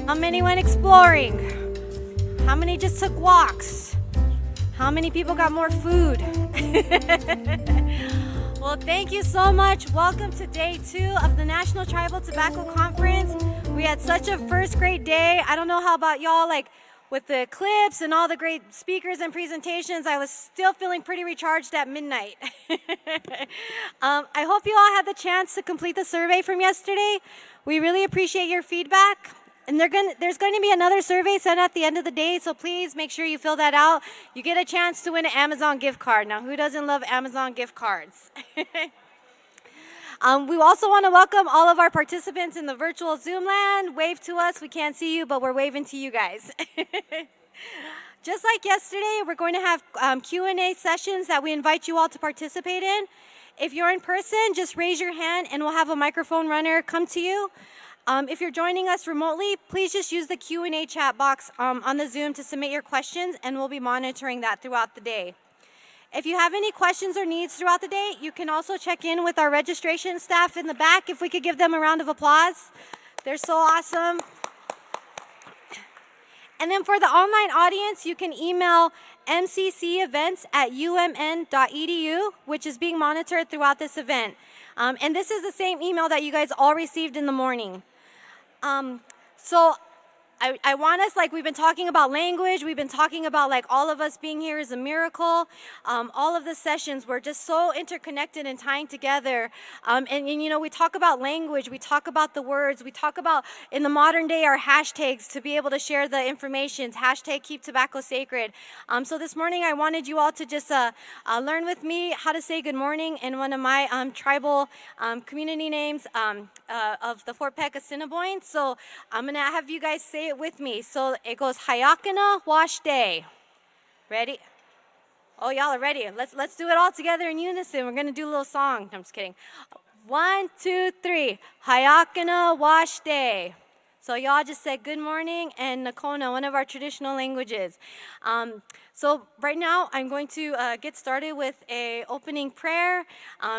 How many went exploring? How many just took walks? How many people got more food? Well, thank you so much. Welcome to day 2 of the National Tribal Tobacco Conference. We had such a first great day. I don't know how about y'all, like with the clips and all the great speakers and presentations, I was still feeling pretty recharged at midnight. I hope you all had the chance to complete the survey from yesterday. We really appreciate your feedback. And there's going to be another survey sent at the end of the day, so please make sure you fill that out. You get a chance to win an Amazon gift card. Now, who doesn't love Amazon gift cards? We also want to welcome all of our participants in the virtual Zoom land. Wave to us. We can't see you, but we're waving to you guys. Just like yesterday, we're going to have Q&A sessions that we invite you all to participate in. If you're in person, just raise your hand, and we'll have a microphone runner come to you. If you're joining us remotely, please just use the Q&A chat box on the Zoom to submit your questions, and we'll be monitoring that throughout the day. If you have any questions or needs throughout the day, you can also check in with our registration staff in the back. If we could give them a round of applause. They're so awesome. And then for the online audience, you can email mccevents@umn.edu, which is being monitored throughout this event. And this is the same email that you guys all received in the morning. So I want us, like we've been talking about language, we've been talking about like all of us being here is a miracle. All of the sessions, we're just so interconnected and tying together. And you know, we talk about language, we talk about the words, we talk about in the modern day our hashtags to be able to share the information, hashtag keep tobacco sacred. So this morning I wanted you all to just learn with me how to say good morning in one of my tribal community names of the Fort Peck Assiniboine. So I'm gonna have you guys say it with me. So it goes Hayakana Wash Day. Ready? Oh, y'all are ready. Let's do it all together in unison. We're gonna do a little song. I'm just kidding. 1, 2, 3. Hayakana Wash Day. So y'all just said good morning and Nakona, one of our traditional languages. So right now I'm going to get started with a opening prayer.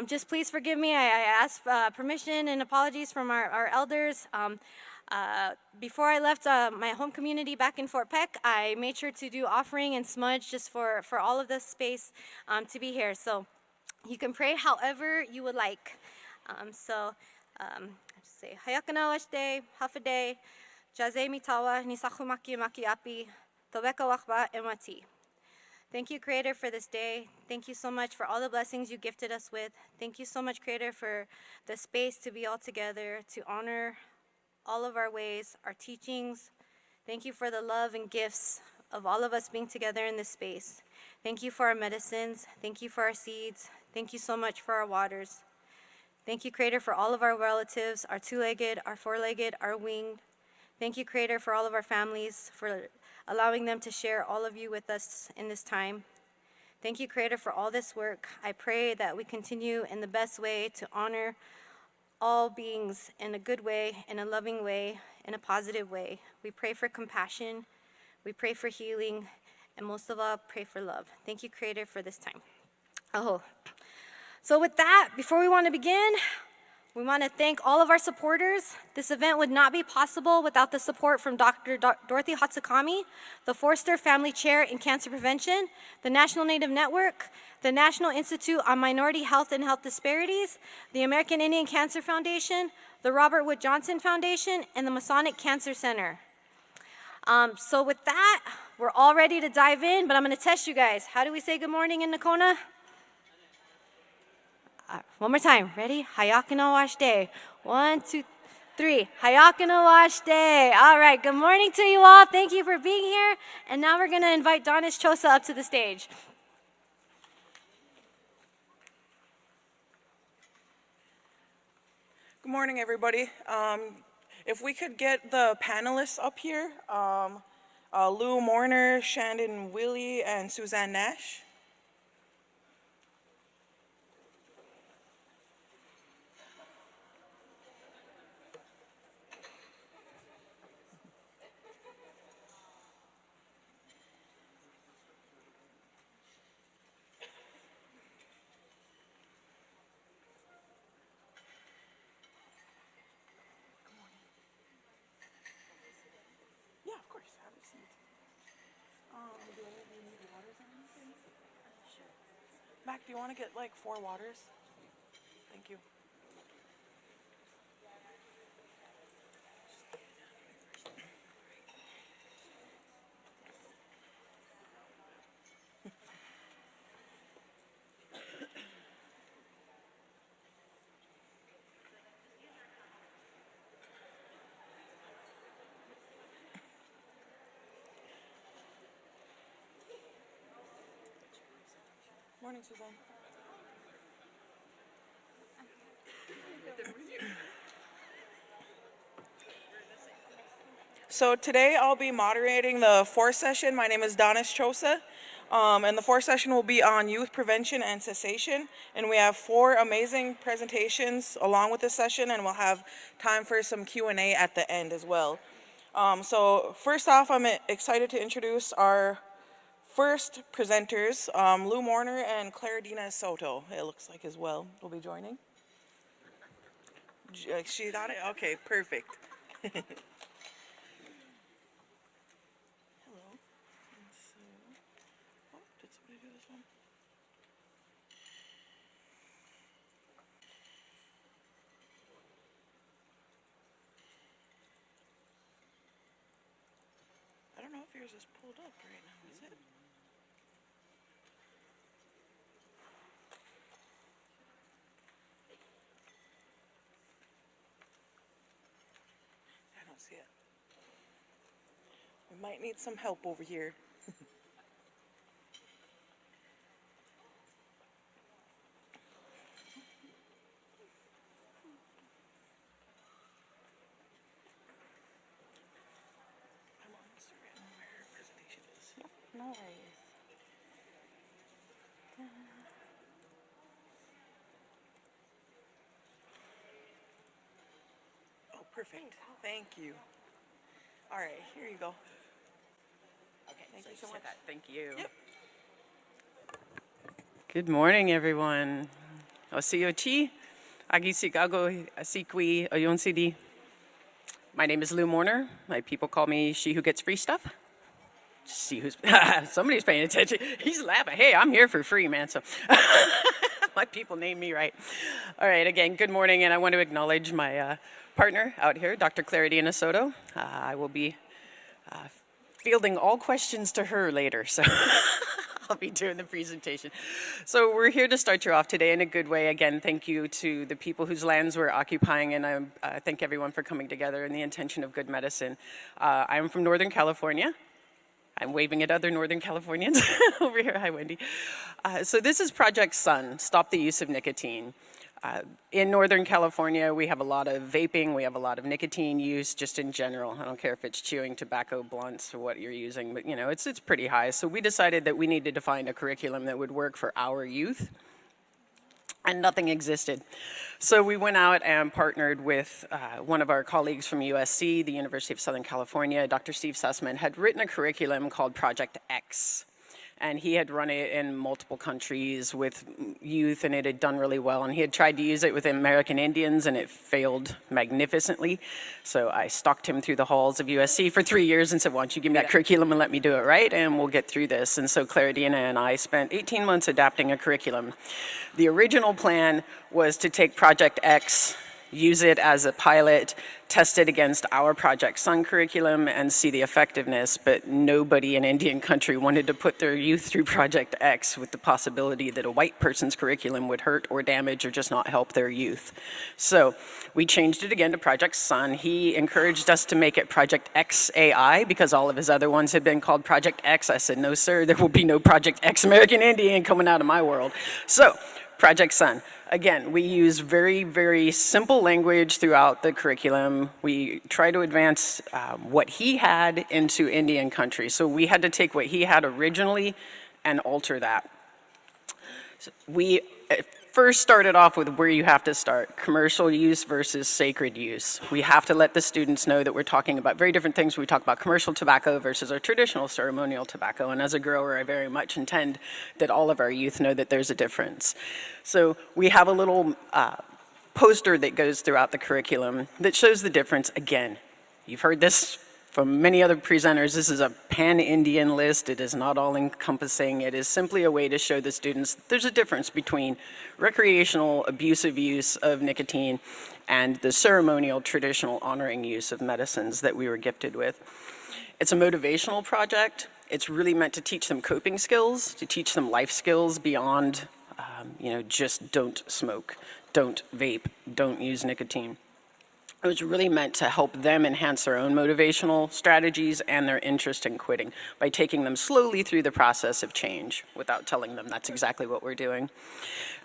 Just please forgive me. I asked permission and apologies from our elders. Before I left my home community back in Fort Peck, I made sure to do offering and smudge just for all of this space to be here. So you can pray however you would like. So just say, Hayakana washde, hafade, jaze mitawa, nisachumaki maki api, tobeka wakba emati. Thank you, Creator, for this day. Thank you so much for all the blessings you gifted us with. Thank you so much, Creator, for the space to be all together, to honor all of our ways, our teachings. Thank you for the love and gifts of all of us being together in this space. Thank you for our medicines. Thank you for our seeds. Thank you so much for our waters. Thank you, Creator, for all of our relatives, our two-legged, our four-legged, our winged. Thank you, Creator, for all of our families, for allowing them to share all of you with us in this time. Thank you, Creator, for all this work. I pray that we continue in the best way to honor all beings in a good way, in a loving way, in a positive way. We pray for compassion, we pray for healing, and most of all, pray for love. Thank you, Creator, for this time. So with that, before we want to begin, we want to thank all of our supporters. This event would not be possible without the support from Dr. Dorothy Hatsukami, the Forster Family Chair in Cancer Prevention, the National Native Network, the National Institute on Minority Health and Health Disparities, the American Indian Cancer Foundation, the Robert Wood Johnson Foundation, and the Masonic Cancer Center. So with that, we're all ready to dive in, but I'm going to test you guys. How do we say good morning in Nakona? One more time. Ready? Hayakana Wash Day. 1, 2, 3. Hayakana Wash Day. All right. Good morning to you all. Thank you for being here. And now we're going to invite Donis Chosa up to the stage. Good morning, everybody. If we could get the panelists up here, Lou Morner, Shandon Willie, and Suzanne Nash. Mac, do you want to get like 4 waters? Thank you. Morning, Suzanne. So today I'll be moderating the fourth session. My name is Danis Chosa, and the fourth session will be on youth prevention and cessation. And we have 4 amazing presentations along with this session, and we'll have time for some Q&A at the end as well. So first off, I'm excited to introduce our first presenters, Lou Morner and Claridina Soto, it looks like as well, will be joining. She got it? Okay, perfect. Hello. Oh, did somebody do this one? I don't know if yours is pulled up right now, is it? I don't see it. We might need some help over here. I'm almost forgetting where her presentation is. No worries. Oh, perfect. Thank you. All right, here you go. Okay, Thank so you so said much. that. Thank you. Yep. Good morning, everyone. Osiochi, Agisigago, Asikwi, Oyonsidi. My name is Lou Morner. My people call me She Who Gets Free Stuff. She who's, somebody's paying attention. He's laughing. Hey, I'm here for free, man. So my people name me right. All right, again, good morning, and I want to acknowledge my partner out here, Dr. Claridina Soto. I will be fielding all questions to her later, so I'll be doing the presentation. So we're here to start you off today in a good way. Again, thank you to the people whose lands we're occupying, and I thank everyone for coming together in the intention of good medicine. I'm from Northern California. I'm waving at other Northern Californians over here. Hi, Wendy. So this is Project Sun, Stop the Use of Nicotine. In Northern California, we have a lot of vaping, we have a lot of nicotine use just in general. I don't care if it's chewing tobacco, blunts, or what you're using, but you know, it's pretty high. So we decided that we needed to find a curriculum that would work for our youth, and nothing existed. So we went out and partnered with one of our colleagues from USC, the University of Southern California. Dr. Steve Sussman had written a curriculum called Project X. And he had run it in multiple countries with youth, and it had done really well. And he had tried to use it with American Indians, and it failed magnificently. So I stalked him through the halls of USC for 3 years and said, why don't you give me that curriculum and let me do it right, and we'll get through this. And so Claridina and I spent 18 months adapting a curriculum. The original plan was to take Project X, use it as a pilot, test it against our Project Sun curriculum, and see the effectiveness, but nobody in Indian country wanted to put their youth through Project X with the possibility that a white person's curriculum would hurt or damage or just not help their youth. So we changed it again to Project Sun. He encouraged us to make it Project XAI because all of his other ones had been called Project X. I said, no, sir, there will be no Project X American Indian coming out of my world. So Project Sun. Again, we use very, very simple language throughout the curriculum. We try to advance what he had into Indian country. So we had to take what he had originally and alter that. So we first started off with where you have to start, commercial use versus sacred use. We have to let the students know that we're talking about very different things. We talk about commercial tobacco versus our traditional ceremonial tobacco. And as a grower, I very much intend that all of our youth know that there's a difference. So we have a little poster that goes throughout the curriculum that shows the difference. Again, you've heard this from many other presenters, this is a pan-Indian list. It is not all-encompassing. It is simply a way to show the students there's a difference between recreational, abusive use of nicotine and the ceremonial, traditional, honoring use of medicines that we were gifted with. It's a motivational project. It's really meant to teach them coping skills, to teach them life skills beyond, just don't smoke, don't vape, don't use nicotine. It was really meant to help them enhance their own motivational strategies and their interest in quitting by taking them slowly through the process of change without telling them that's exactly what we're doing.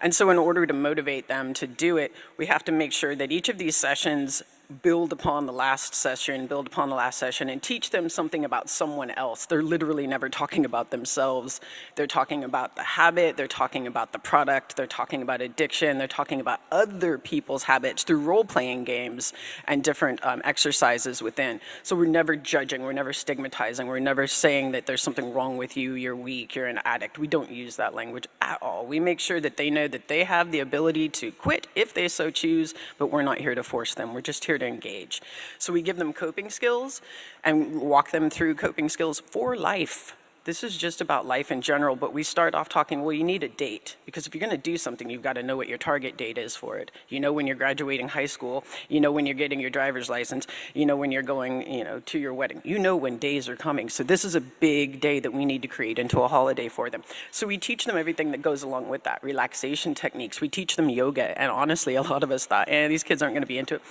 And so in order to motivate them to do it, we have to make sure that each of these sessions build upon the last session, and teach them something about someone else. They're literally never talking about themselves. They're talking about the habit, they're talking about the product, they're talking about addiction, they're talking about other people's habits through role-playing games and different exercises within. So we're never judging, we're never stigmatizing, we're never saying that there's something wrong with you, you're weak, you're an addict. We don't use that language at all. We make sure that they know that they have the ability to quit if they so choose, but we're not here to force them. We're just here to engage. So we give them coping skills and walk them through coping skills for life. This is just about life in general, but we start off talking, well, you need a date, because if you're going to do something, you've got to know what your target date is for it. You know when you're graduating high school, you know when you're getting your driver's license, you know when you're going, to your wedding. You know when days are coming. So this is a big day that we need to create into a holiday for them. So we teach them everything that goes along with that, relaxation techniques. We teach them yoga, and honestly, a lot of us thought, these kids aren't going to be into it.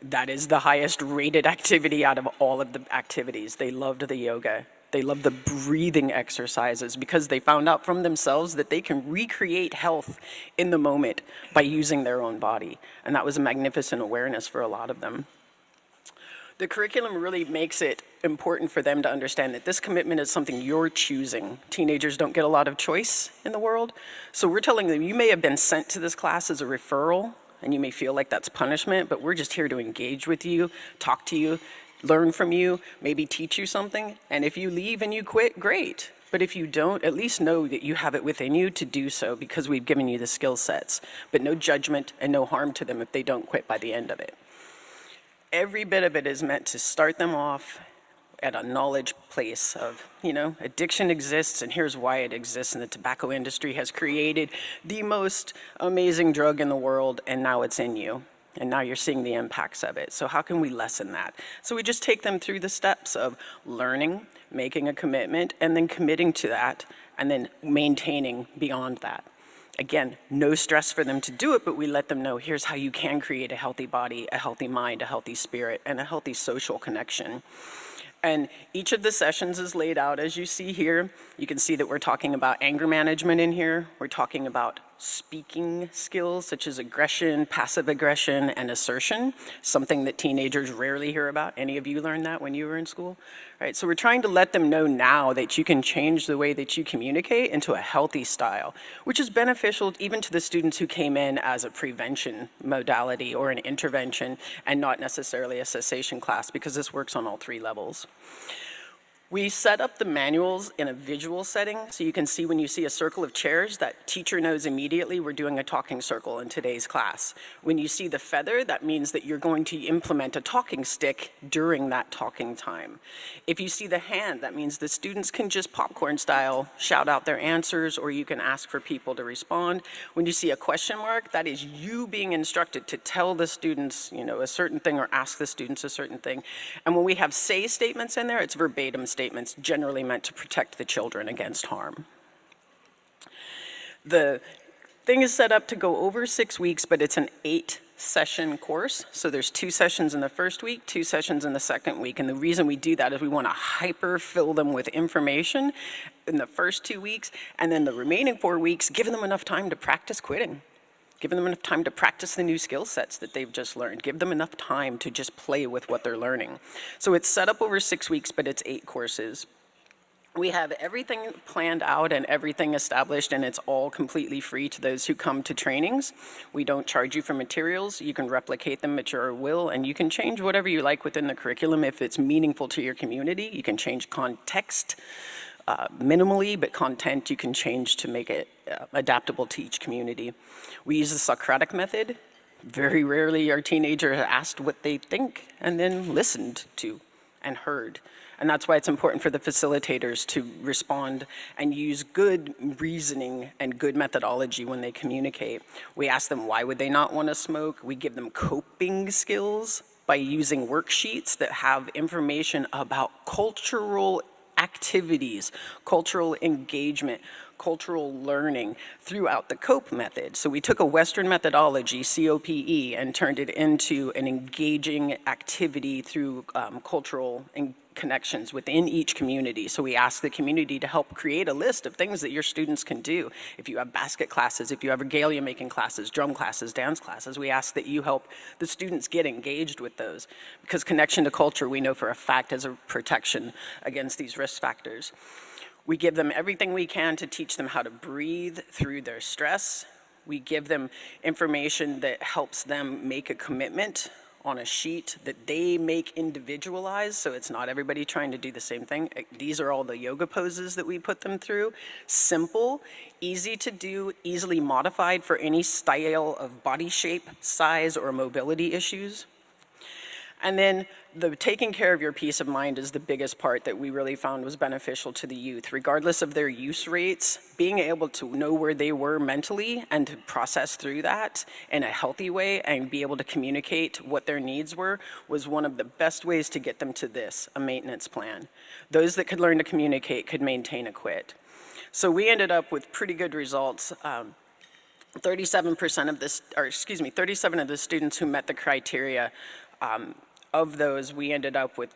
That is the highest rated activity out of all of the activities. They loved the yoga. They loved the breathing exercises because they found out from themselves that they can recreate health in the moment by using their own body. And that was a magnificent awareness for a lot of them. The curriculum really makes it important for them to understand that this commitment is something you're choosing. Teenagers don't get a lot of choice in the world. So we're telling them, you may have been sent to this class as a referral, and you may feel like that's punishment, but we're just here to engage with you, talk to you, learn from you, maybe teach you something. And if you leave and you quit, great. But if you don't, at least know that you have it within you to do so because we've given you the skill sets. But no judgment and no harm to them if they don't quit by the end of it. Every bit of it is meant to start them off at a knowledge place of, addiction exists and here's why it exists, and the tobacco industry has created the most amazing drug in the world, and now it's in you. And now you're seeing the impacts of it. So how can we lessen that? So we just take them through the steps of learning, making a commitment, and then committing to that, and then maintaining beyond that. Again, no stress for them to do it, but we let them know here's how you can create a healthy body, a healthy mind, a healthy spirit, and a healthy social connection. And each of the sessions is laid out as you see here. You can see that we're talking about anger management in here. We're talking about speaking skills such as aggression, passive aggression, and assertion, something that teenagers rarely hear about. Any of you learned that when you were in school? Right, so we're trying to let them know now that you can change the way that you communicate into a healthy style, which is beneficial even to the students who came in as a prevention modality or an intervention and not necessarily a cessation class, because this works on all three levels. We set up the manuals in a visual setting, so you can see when you see a circle of chairs, that teacher knows immediately we're doing a talking circle in today's class. When you see the feather, that means that you're going to implement a talking stick during that talking time. If you see the hand, that means the students can just popcorn style shout out their answers, or you can ask for people to respond. When you see a question mark, that is you being instructed to tell the students, a certain thing or ask the students a certain thing. And when we have say statements in there, it's verbatim statements generally meant to protect the children against harm. The thing is set up to go over 6 weeks, but it's an 8-session course. So there's 2 sessions in the first week, 2 sessions in the second week. And the reason we do that is we want to hyper fill them with information in the first 2 weeks, and then the remaining 4 weeks, giving them enough time to practice quitting. Give them enough time to practice the new skill sets that they've just learned. Give them enough time to just play with what they're learning. So it's set up over 6 weeks, but it's 8 courses. We have everything planned out and everything established, and it's all completely free to those who come to trainings. We don't charge you for materials. You can replicate them at your will, and you can change whatever you like within the curriculum if it's meaningful to your community. You can change context minimally, but content you can change to make it adaptable to each community. We use the Socratic method. Very rarely are teenagers asked what they think and then listened to. and heard. And that's why it's important for the facilitators to respond and use good reasoning and good methodology when they communicate. We ask them why would they not want to smoke. We give them coping skills by using worksheets that have information about cultural activities, cultural engagement, cultural learning throughout the COPE method. So we took a Western methodology, COPE, and turned it into an engaging activity through cultural connections within each community. So we ask the community to help create a list of things that your students can do. If you have basket classes, if you have regalia making classes, drum classes, dance classes, we ask that you help the students get engaged with those, because connection to culture, we know for a fact, is a protection against these risk factors. We give them everything we can to teach them how to breathe through their stress. We give them information that helps them make a commitment on a sheet that they make individualized, so it's not everybody trying to do the same thing. These are all the yoga poses that we put them through. Simple, easy to do, easily modified for any style of body shape, size, or mobility issues. And then the taking care of your peace of mind is the biggest part that we really found was beneficial to the youth. Regardless of their use rates, being able to know where they were mentally and to process through that in a healthy way and be able to communicate what their needs were was one of the best ways to get them to this, a maintenance plan. Those that could learn to communicate could maintain a quit. So we ended up with pretty good results. 37% of this, or excuse me, 37 of the students who met the criteria, of those, we ended up with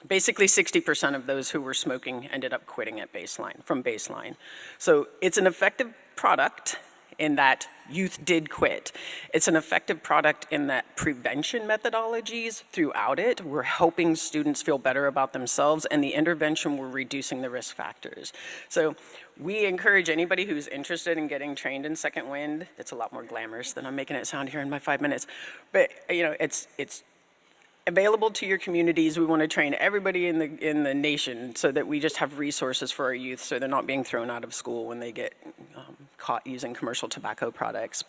basically 60% of those who were smoking ended up quitting at baseline, from baseline. So it's an effective product in that youth did quit. It's an effective product in that prevention methodologies throughout it were helping students feel better about themselves, and the intervention were reducing the risk factors. So we encourage anybody who's interested in getting trained in Second Wind. It's a lot more glamorous than I'm making it sound here in my 5 minutes, but you know, it's available to your communities. We want to train everybody in the nation so that we just have resources for our youth so they're not being thrown out of school when they get caught using commercial tobacco products.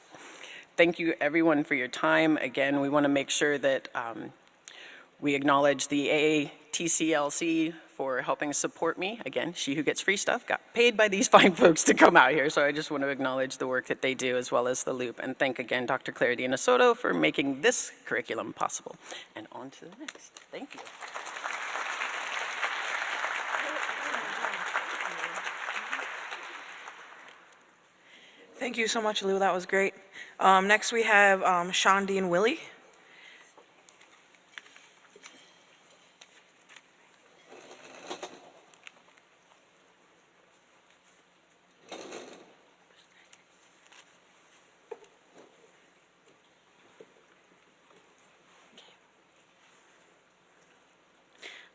Thank you everyone for your time. Again, we want to make sure that we acknowledge the AATCLC for helping support me. Again, she who gets free stuff got paid by these fine folks to come out here, so I just want to acknowledge the work that they do as well as the Loop, and thank again Dr. Claridina Soto for making this curriculum possible. And on to the next. Thank you. Thank you so much, Lou. That was great. Next we have Sean D. and Willie.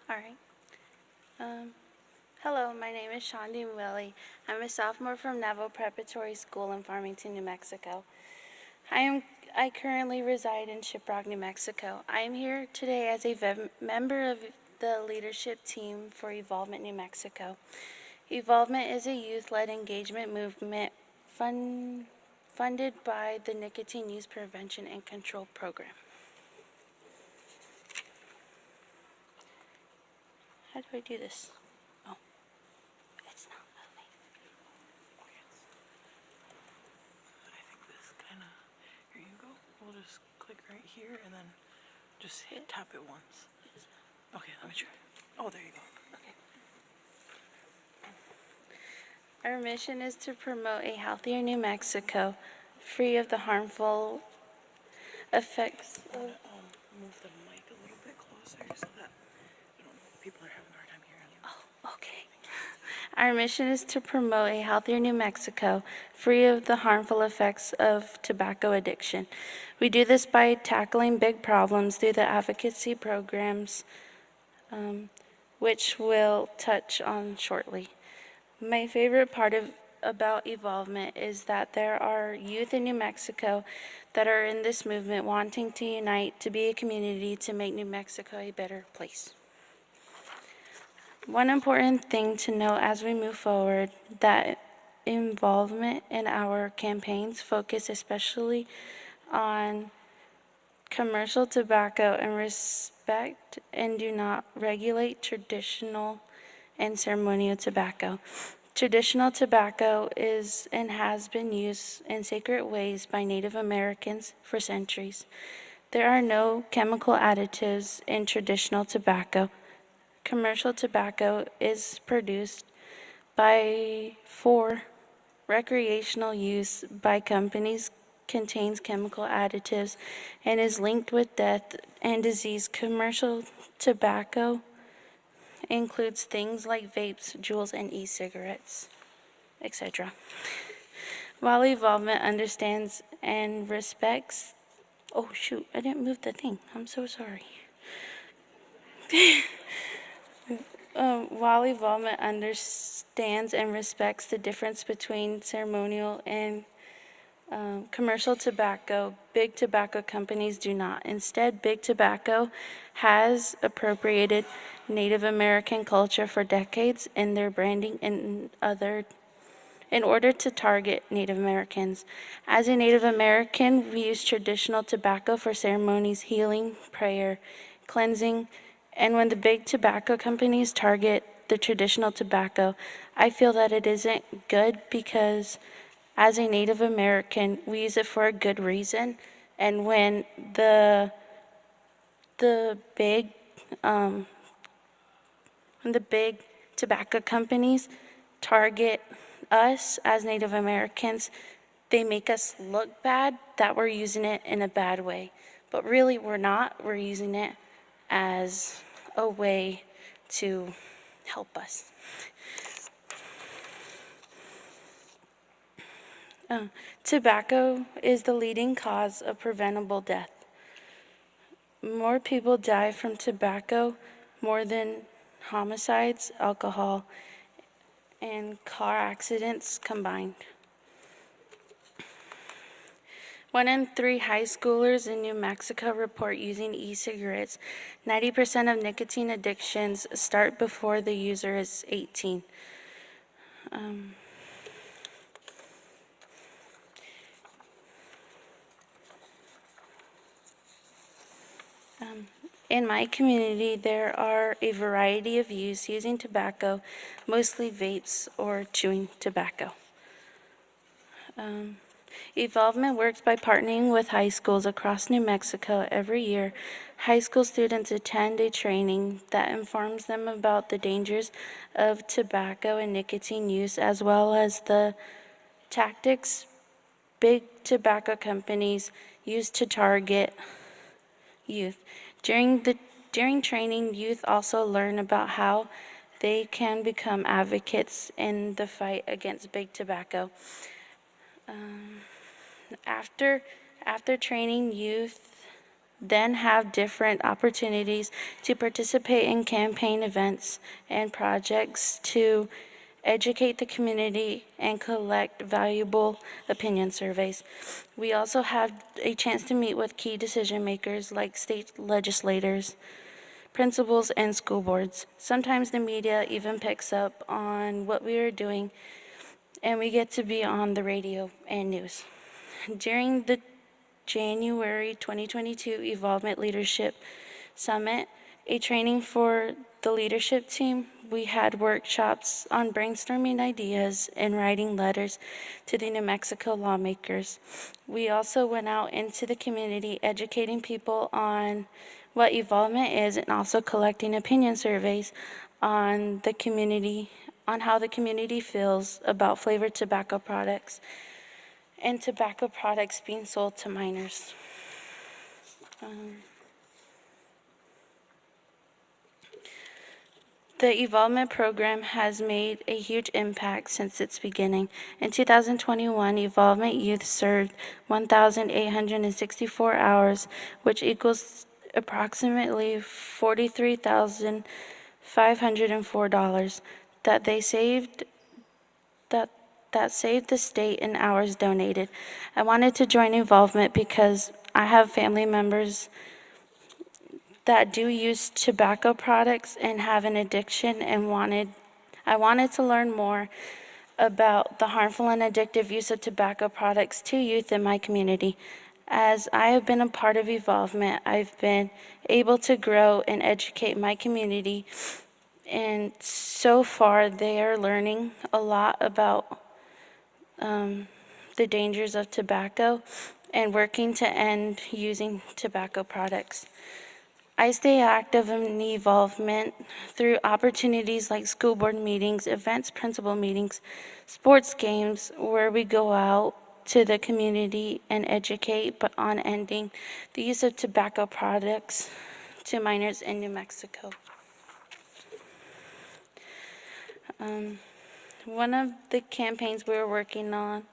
All right. Hello, my name is Shondi Willie. I'm a sophomore from Naval Preparatory School in Farmington, New Mexico. I currently reside in Shiprock, New Mexico. I am here today as a member of the leadership team for Evolvement New Mexico. Evolvement is a youth-led engagement movement funded by the Nicotine Use Prevention and Control Program. How do I do this? Oh, it's not moving. I think this kind of, here you go. We'll just click right here and then just tap it once. Okay, let me try. Oh, there you go. Okay. Our mission is to promote a healthier New Mexico, free of the harmful effects of... Move the mic a little bit closer so that people are having a hard time hearing you. Oh, okay. Our mission is to promote a healthier New Mexico, free of the harmful effects of tobacco addiction. We do this by tackling big problems through the advocacy programs, which we'll touch on shortly. My favorite part about Evolvement is that there are youth in New Mexico that are in this movement wanting to unite to be a community to make New Mexico a better place. One important thing to note as we move forward, that involvement in our campaigns focus especially on commercial tobacco and respect and do not regulate traditional and ceremonial tobacco. Traditional tobacco is and has been used in sacred ways by Native Americans for centuries. There are no chemical additives in traditional tobacco. Commercial tobacco is produced for recreational use by companies, contains chemical additives, and is linked with death and disease. Commercial tobacco includes things like vapes, juuls, and e-cigarettes, etc. While evolvement understands and respects, oh shoot, I didn't move the thing. I'm so sorry. While evolvement understands and respects the difference between ceremonial and commercial tobacco, big tobacco companies do not. Instead, big tobacco has appropriated Native American culture for decades in their branding and in order to target Native Americans. As a Native American, we use traditional tobacco for ceremonies, healing, prayer, cleansing, and when the big tobacco companies target the traditional tobacco, I feel that it isn't good because as a Native American, we use it for a good reason. And when the big tobacco companies target us as Native Americans, they make us look bad that we're using it in a bad way. But really, we're not. We're using it as a way to help us. Tobacco is the leading cause of preventable death. More people die from tobacco more than homicides, alcohol, and car accidents combined. 1 in 3 high schoolers in New Mexico report using e-cigarettes. 90% of nicotine addictions start before the user is 18. In my community, there are a variety of youths using tobacco, mostly vapes or chewing tobacco. Evolvement works by partnering with high schools across New Mexico. Every year, high school students attend a training that informs them about the dangers of tobacco and nicotine use, as well as the tactics big tobacco companies use to target youth. During training, youth also learn about how they can become advocates in the fight against big tobacco. After training, youth then have different opportunities to participate in campaign events and projects to educate the community and collect valuable opinion surveys. We also have a chance to meet with key decision makers like state legislators, principals, and school boards. Sometimes the media even picks up on what we are doing, and we get to be on the radio and news. During the January 2022 Evolvement Leadership Summit, a training for the leadership team, we had workshops on brainstorming ideas and writing letters to the New Mexico lawmakers. We also went out into the community educating people on what evolvement is and also collecting opinion surveys on the community, on how the community feels about flavored tobacco products and tobacco products being sold to minors. The Evolvement program has made a huge impact since its beginning. In 2021, Evolvement Youth served 1,864 hours, which equals approximately $43,504 that they saved that saved the state in hours donated. I wanted to join Evolvement because I have family members that do use tobacco products and have an addiction, and I wanted to learn more about the harmful and addictive use of tobacco products to youth in my community. As I have been a part of Evolvement, I've been able to grow and educate my community, and so far they are learning a lot about the dangers of tobacco and working to end using tobacco products. I stay active in Evolvement through opportunities like school board meetings, events, principal meetings, sports games, where we go out to the community and educate but on ending the use of tobacco products to minors in New Mexico. One of the campaigns we're working on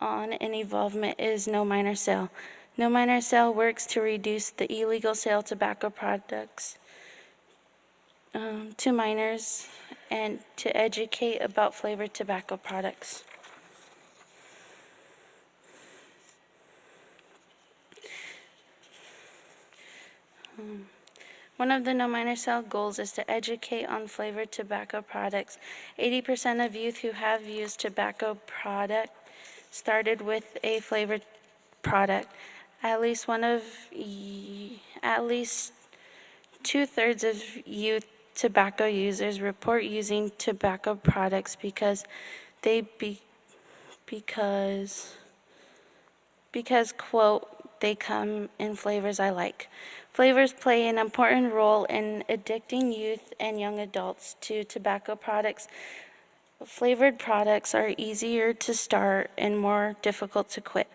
in Evolvement is No Minor Sale. No Minor Sale works to reduce the illegal sale of tobacco products to minors and to educate about flavored tobacco products. One of the No Minor Sale goals is to educate on flavored tobacco products. 80% of youth who have used tobacco product started with a flavored product. At least two-thirds of youth tobacco users report using tobacco products because quote, they come in flavors I like. Flavors play an important role in addicting youth and young adults to tobacco products. Flavored products are easier to start and more difficult to quit.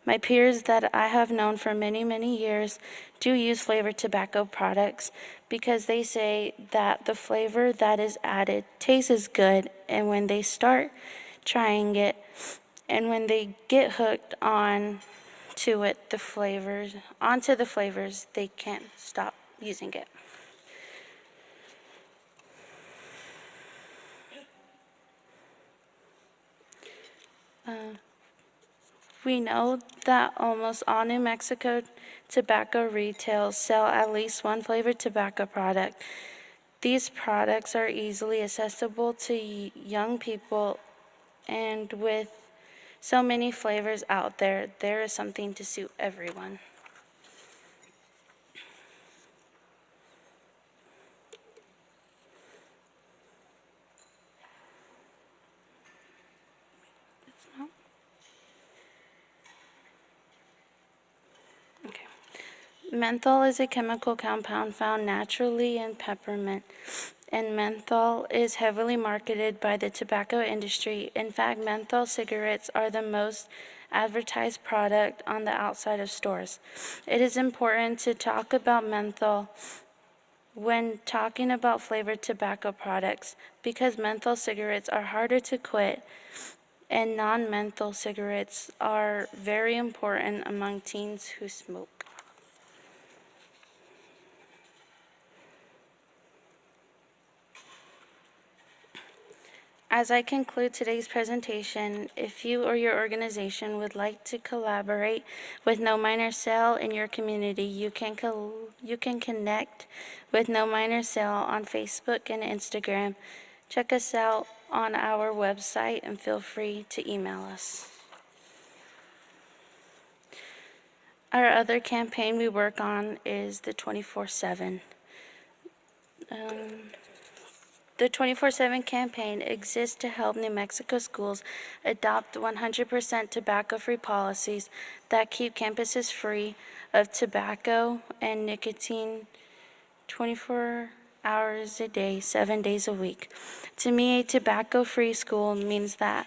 My peers that I have known for many, many years do use flavored tobacco products because they say that the flavor that is added tastes good, and when they start trying it and when they get hooked onto the flavors, they can't stop using it. We know that almost all New Mexico tobacco retails sell at least one flavored tobacco product. These products are easily accessible to young people, and with so many flavors out there, there is something to suit everyone. Okay. Menthol is a chemical compound found naturally in peppermint, and menthol is heavily marketed by the tobacco industry. In fact, menthol cigarettes are the most advertised product on the outside of stores. It is important to talk about menthol when talking about flavored tobacco products because menthol cigarettes are harder to quit, and non-menthol cigarettes are very important among teens who smoke. As I conclude today's presentation, if you or your organization would like to collaborate with No Minor Sale in your community, you can connect with No Minor Sale on Facebook and Instagram. Check us out on our website and feel free to email us. Our other campaign we work on is the 24/7. The 24/7 campaign exists to help New Mexico schools adopt 100% tobacco-free policies that keep campuses free of tobacco and nicotine 24 hours a day, 7 days a week. To me, a tobacco-free school means that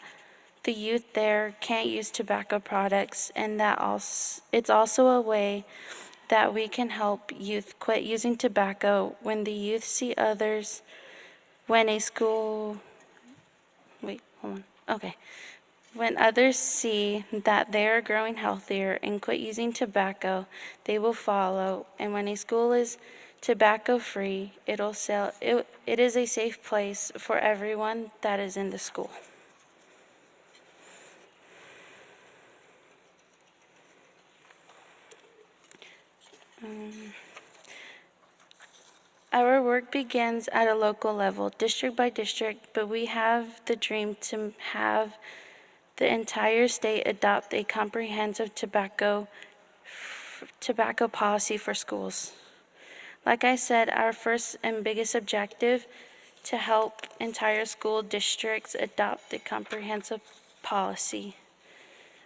the youth there can't use tobacco products, and that it's also a way that we can help youth quit using tobacco when the youth see others. When a school, wait, hold on, okay. When others see that they are growing healthier and quit using tobacco, they will follow. And when a school is tobacco-free, it is a safe place for everyone that is in the school. Our work begins at a local level, district by district, but we have the dream to have the entire state adopt a comprehensive tobacco policy for schools. Like I said, our first and biggest objective to help entire school districts adopt the comprehensive policy.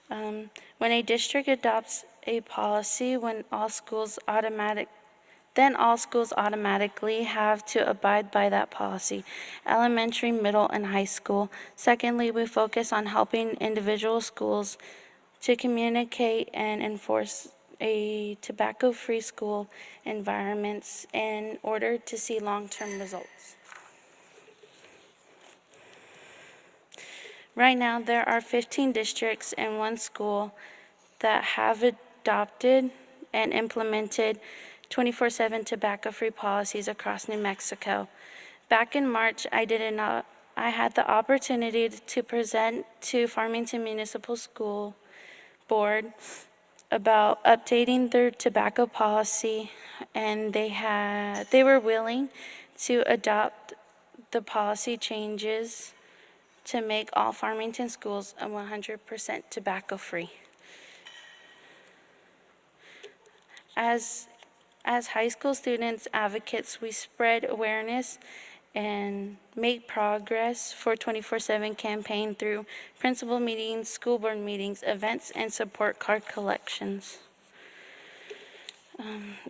When a district adopts a policy, then all schools automatically have to abide by that policy, elementary, middle, and high school. Secondly, we focus on helping individual schools to communicate and enforce a tobacco-free school environments in order to see long-term results. Right now, there are 15 districts and one school that have adopted and implemented 24/7 tobacco-free policies across New Mexico. Back in March, I had the opportunity to present to Farmington Municipal School Board about updating their tobacco policy, and they were willing to adopt the policy changes to make all Farmington schools 100% tobacco-free. As high school students advocates, we spread awareness and make progress for 24/7 campaign through principal meetings, school board meetings, events, and support card collections.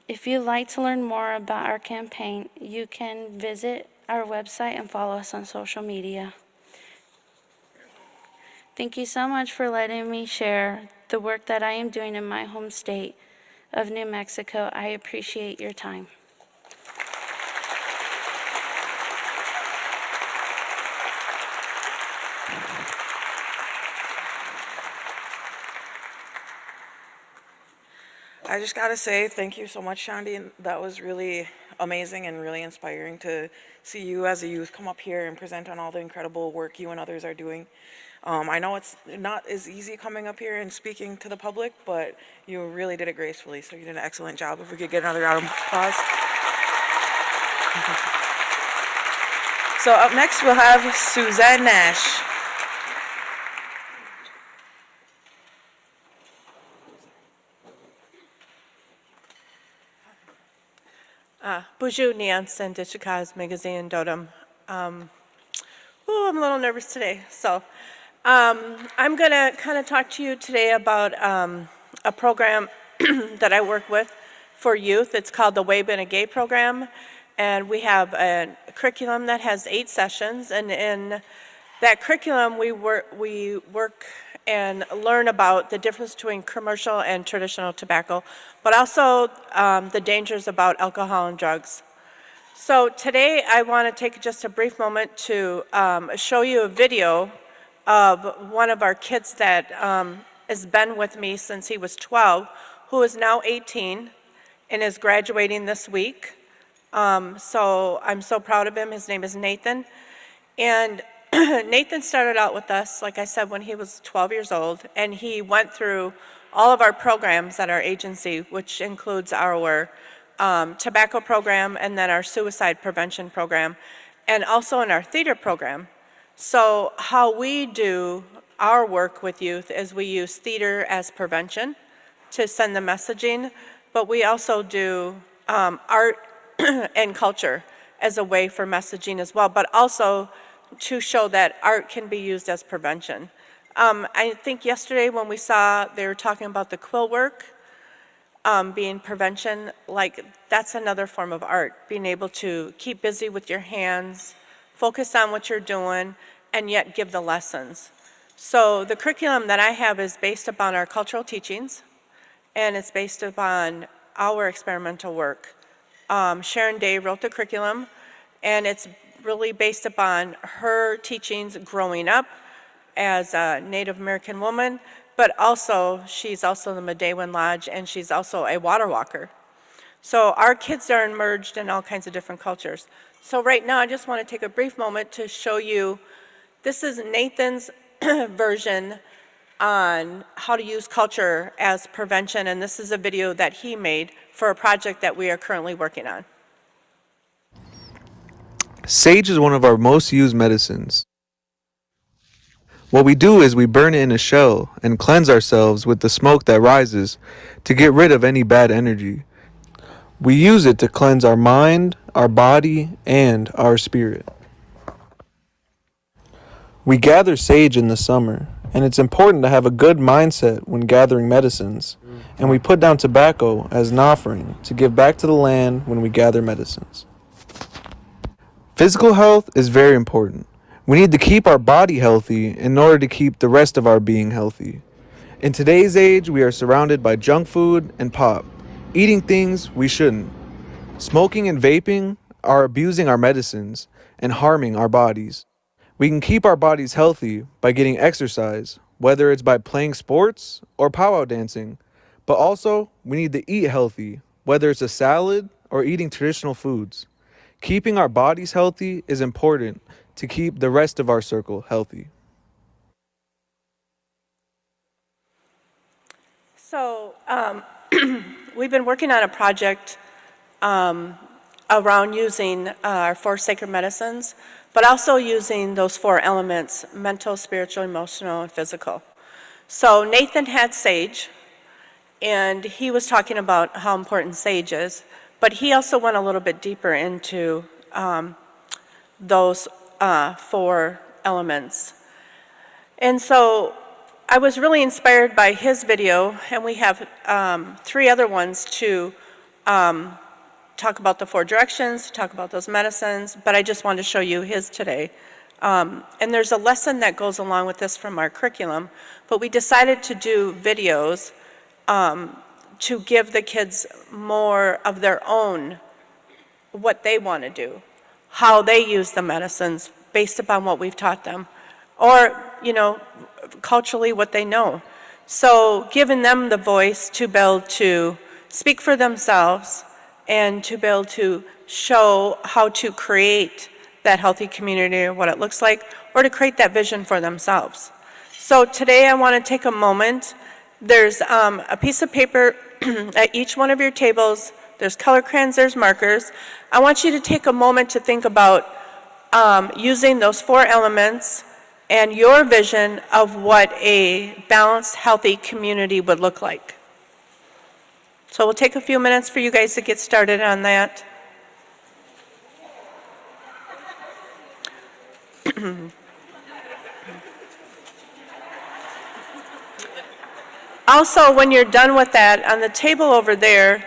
If you'd like to learn more about our campaign, you can visit our website and follow us on social media. Thank you so much for letting me share the work that I am doing in my home state of New Mexico. I appreciate your time. I just gotta say, thank you so much, Shandi. That was really amazing and really inspiring to see you as a youth come up here and present on all the incredible work you and others are doing. I know it's not as easy coming up here and speaking to the public, but you really did it gracefully, so you did an excellent job. If we could get another round of applause. So up next, we'll have Suzanne Nash. Buju Nians and Dichikaz Magazine Dodam. I'm a little nervous today. So I'm going to kind of talk to you today about a program that I work with for youth. It's called the Way Been a Gay program. And we have a curriculum that has 8 sessions. And in that curriculum, we work and learn about the difference between commercial and traditional tobacco, but also the dangers about alcohol and drugs. So today I want to take just a brief moment to show you a video of one of our kids that has been with me since he was 12, who is now 18 and is graduating this week. So I'm so proud of him. His name is Nathan. And Nathan started out with us, like I said, when he was 12 years old, and he went through all of our programs at our agency, which includes our tobacco program and then our suicide prevention program, and also in our theater program. So how we do our work with youth is we use theater as prevention to send the messaging, but we also do art and culture as a way for messaging as well, but also to show that art can be used as prevention. I think yesterday when we saw they were talking about the quill work being prevention, like that's another form of art, being able to keep busy with your hands, focus on what you're doing, and yet give the lessons. So the curriculum that I have is based upon our cultural teachings, and it's based upon our experimental work. Sharon Day wrote the curriculum, and it's really based upon her teachings growing up as a Native American woman, but also she's also the Medewan Lodge, and she's also a water walker. So our kids are immersed in all kinds of different cultures. So right now I just want to take a brief moment to show you, this is Nathan's version on how to use culture as prevention, and this is a video that he made for a project that we are currently working on. Sage is one of our most used medicines. What we do is we burn it in a shell and cleanse ourselves with the smoke that rises to get rid of any bad energy. We use it to cleanse our mind, our body, and our spirit. We gather sage in the summer, and it's important to have a good mindset when gathering medicines, and we put down tobacco as an offering to give back to the land when we gather medicines. Physical health is very important. We need to keep our body healthy in order to keep the rest of our being healthy. In today's age, we are surrounded by junk food and pop, eating things we shouldn't. Smoking and vaping are abusing our medicines and harming our bodies. We can keep our bodies healthy by getting exercise, whether it's by playing sports or powwow dancing. But also, we need to eat healthy, whether it's a salad or eating traditional foods. Keeping our bodies healthy is important to keep the rest of our circle healthy. So we've been working on a project around using our four sacred medicines, but also using those four elements: mental, spiritual, emotional, and physical. So Nathan had sage, and he was talking about how important sage is, but he also went a little bit deeper into those four elements. And so I was really inspired by his video, and we have 3 other ones to talk about the 4 directions, talk about those medicines, but I just wanted to show you his today. And there's a lesson that goes along with this from our curriculum, but we decided to do videos to give the kids more of their own, what they want to do, how they use the medicines based upon what we've taught them, or, culturally what they know. So giving them the voice to be able to speak for themselves and to be able to show how to create that healthy community or what it looks like, or to create that vision for themselves. So today I want to take a moment. There's a piece of paper at each one of your tables. There's color crayons, there's markers. I want you to take a moment to think about using those 4 elements and your vision of what a balanced, healthy community would look like. So we'll take a few minutes for you guys to get started on that. Also, when you're done with that, on the table over there,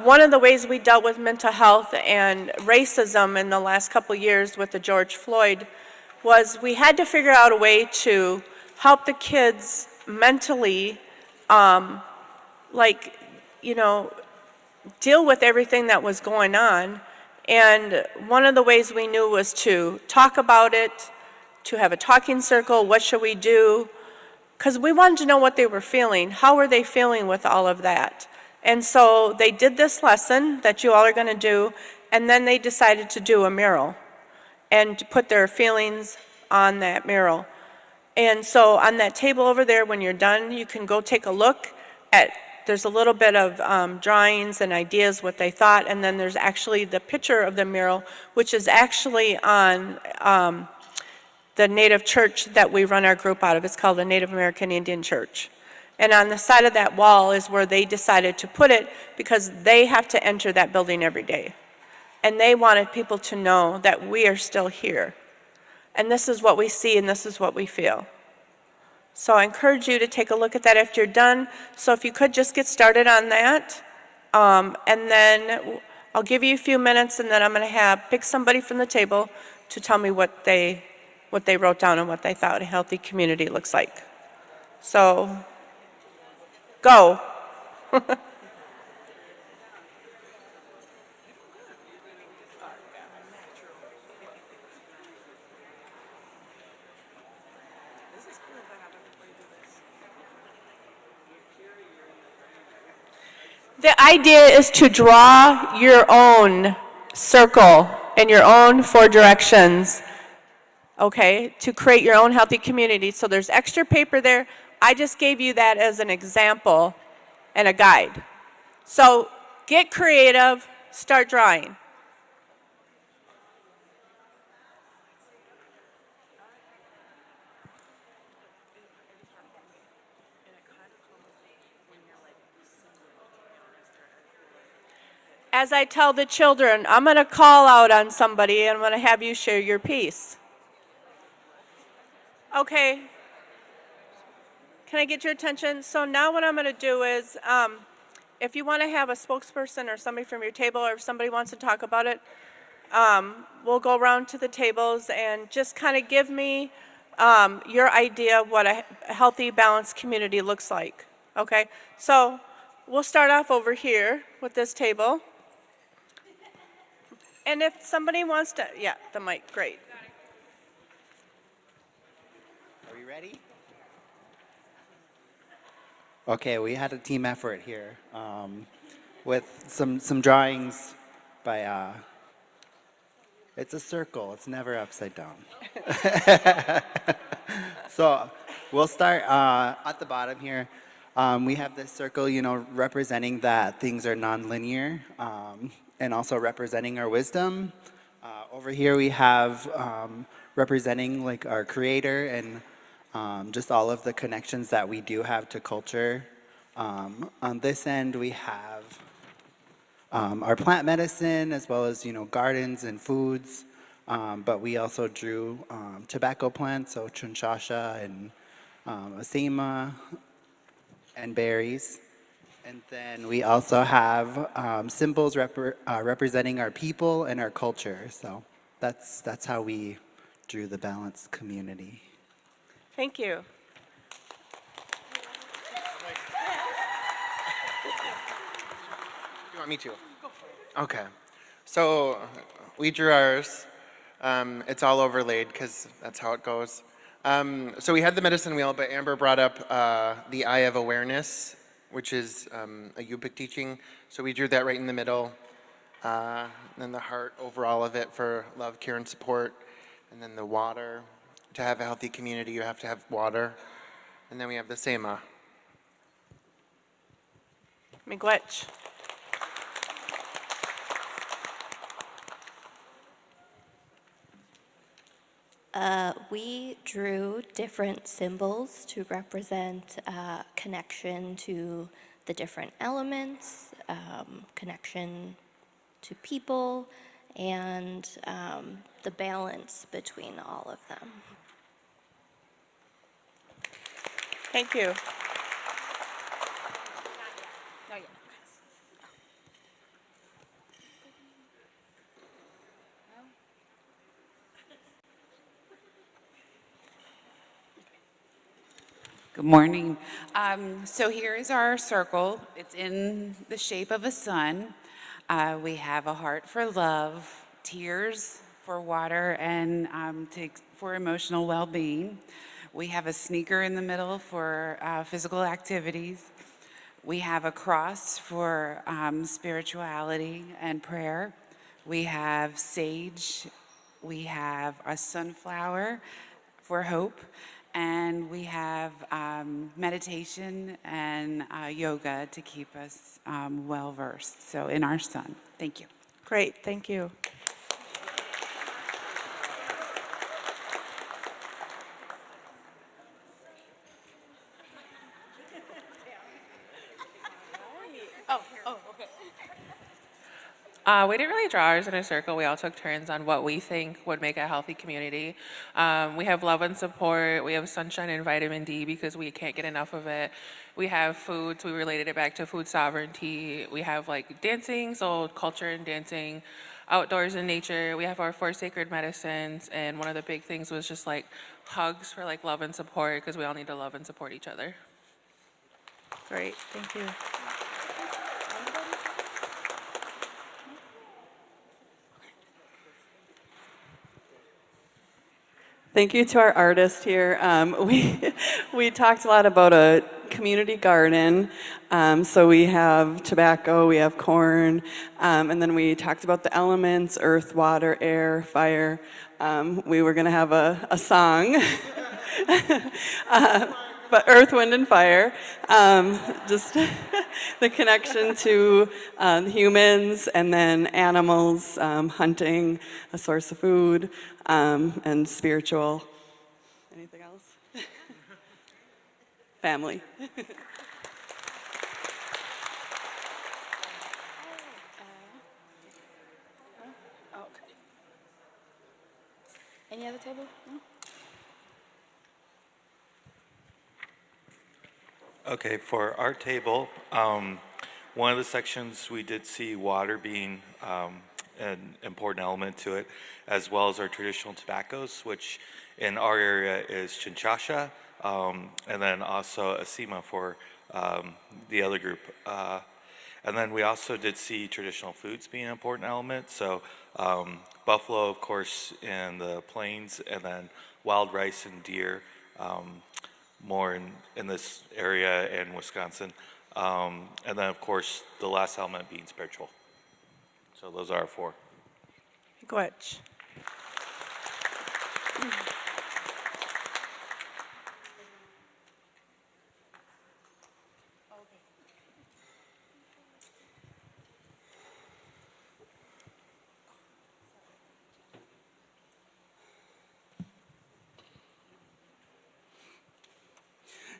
one of the ways we dealt with mental health and racism in the last couple years with the George Floyd was we had to figure out a way to help the kids mentally, deal with everything that was going on. And one of the ways we knew was to talk about it, to have a talking circle, what should we do? Because we wanted to know what they were feeling. How were they feeling with all of that? And so they did this lesson that you all are going to do, and then they decided to do a mural and to put their feelings on that mural. And so on that table over there, when you're done, you can go take a look at, there's a little bit of drawings and ideas, what they thought, and then there's actually the picture of the mural, which is actually on the Native church that we run our group out of. It's called the Native American Indian Church. And on the side of that wall is where they decided to put it because they have to enter that building every day. And they wanted people to know that we are still here. And this is what we see and this is what we feel. So I encourage you to take a look at that after you're done. So if you could just get started on that. And then I'll give you a few minutes, and then I'm going to pick somebody from the table to tell me what they wrote down and what they thought a healthy community looks like. So, go. The idea is to draw your own circle and your own 4 directions, okay, to create your own healthy community. So there's extra paper there. I just gave you that as an example and a guide. So get creative, start drawing. as I tell the children, I'm going to call out on somebody and I'm going to have you share your piece. Okay. Can I get your attention? So now what I'm going to do is, if you want to have a spokesperson or somebody from your table, or if somebody wants to talk about it, we'll go around to the tables and just kind of give me your idea of what a healthy, balanced community looks like. Okay? So we'll start off over here with this table. And if somebody wants to, yeah, the mic, great. Are we ready? Okay, we had a team effort here with some drawings by, it's a circle, it's never upside down. So we'll start at the bottom here. We have this circle, you know, representing that things are nonlinear and also representing our wisdom. Over here we have representing like our creator and just all of the connections that we do have to culture. On this end, we have our plant medicine as well as, you know, gardens and foods. But we also drew tobacco plants, so chunchasha and asema and berries. And then we also have symbols representing our people and our culture. So that's how we drew the balanced community. Thank you. You want me to? Okay. So we drew ours. It's all overlaid because that's how it goes. So we had the medicine wheel, but Amber brought up the eye of awareness, which is a Yupik teaching. So we drew that right in the middle. Then the heart over all of it for love, care, and support. And then the water. To have a healthy community, you have to have water. And then we have the sema. Miigwech. We drew different symbols to represent connection to the different elements, connection to people, and the balance between all of them. Thank you. Good morning. So here is our circle. It's in the shape of a sun. We have a heart for love, tears for water, and for emotional well-being. We have a sneaker in the middle for physical activities. We have a cross for spirituality and prayer. We have sage. We have a sunflower for hope. And we have meditation and yoga to keep us well-versed. So in our sun. Thank you. Great, thank you. We didn't really draw ours in a circle. We all took turns on what we think would make a healthy community. We have love and support. We have sunshine and vitamin D because we can't get enough of it. We have food, so we related it back to food sovereignty. We have like dancing, so culture and dancing, outdoors and nature. We have our 4 sacred medicines, and one of the big things was just like hugs for like love and support because we all need to love and support each other. Great, thank you. Thank you to our artist here. We talked a lot about a community garden. So we have tobacco, we have corn, and then we talked about the elements, earth, water, air, fire. We were going to have a song, but earth, wind, and fire. Just the connection to humans and then animals, hunting, a source of food, and spiritual. Anything else? Family. Any other table? No? Okay, for our table, one of the sections we did see water being an important element to it, as well as our traditional tobaccos, which in our area is chinchasha, and then also asima for the other group. And then we also did see traditional foods being an important element. So buffalo, of course, in the plains, and then wild rice and deer. More in this area in Wisconsin. And then, of course, the last element being spiritual. So those are our four. Gwetch.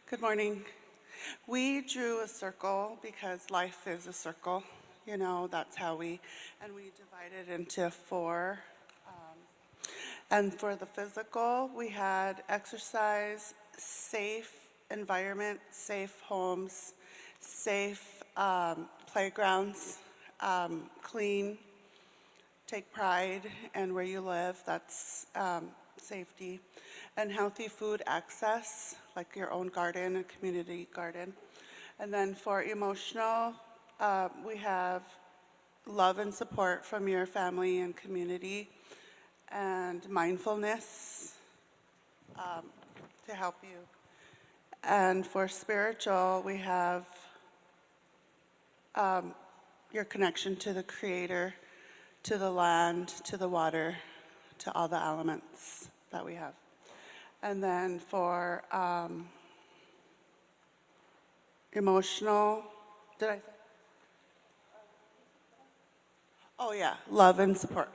Good morning. We drew a circle because life is a circle. You know, that's how we divided into four. And for the physical, we had exercise, safe environment, safe homes, safe playgrounds, clean, take pride in where you live, that's safety, and healthy food access, like your own garden, a community garden. And then for emotional, we have love and support from your family and community, and mindfulness to help you. And for spiritual, we have your connection to the Creator, to the land, to the water, to all the elements that we have. And then for emotional, did I say? Oh yeah, love and support.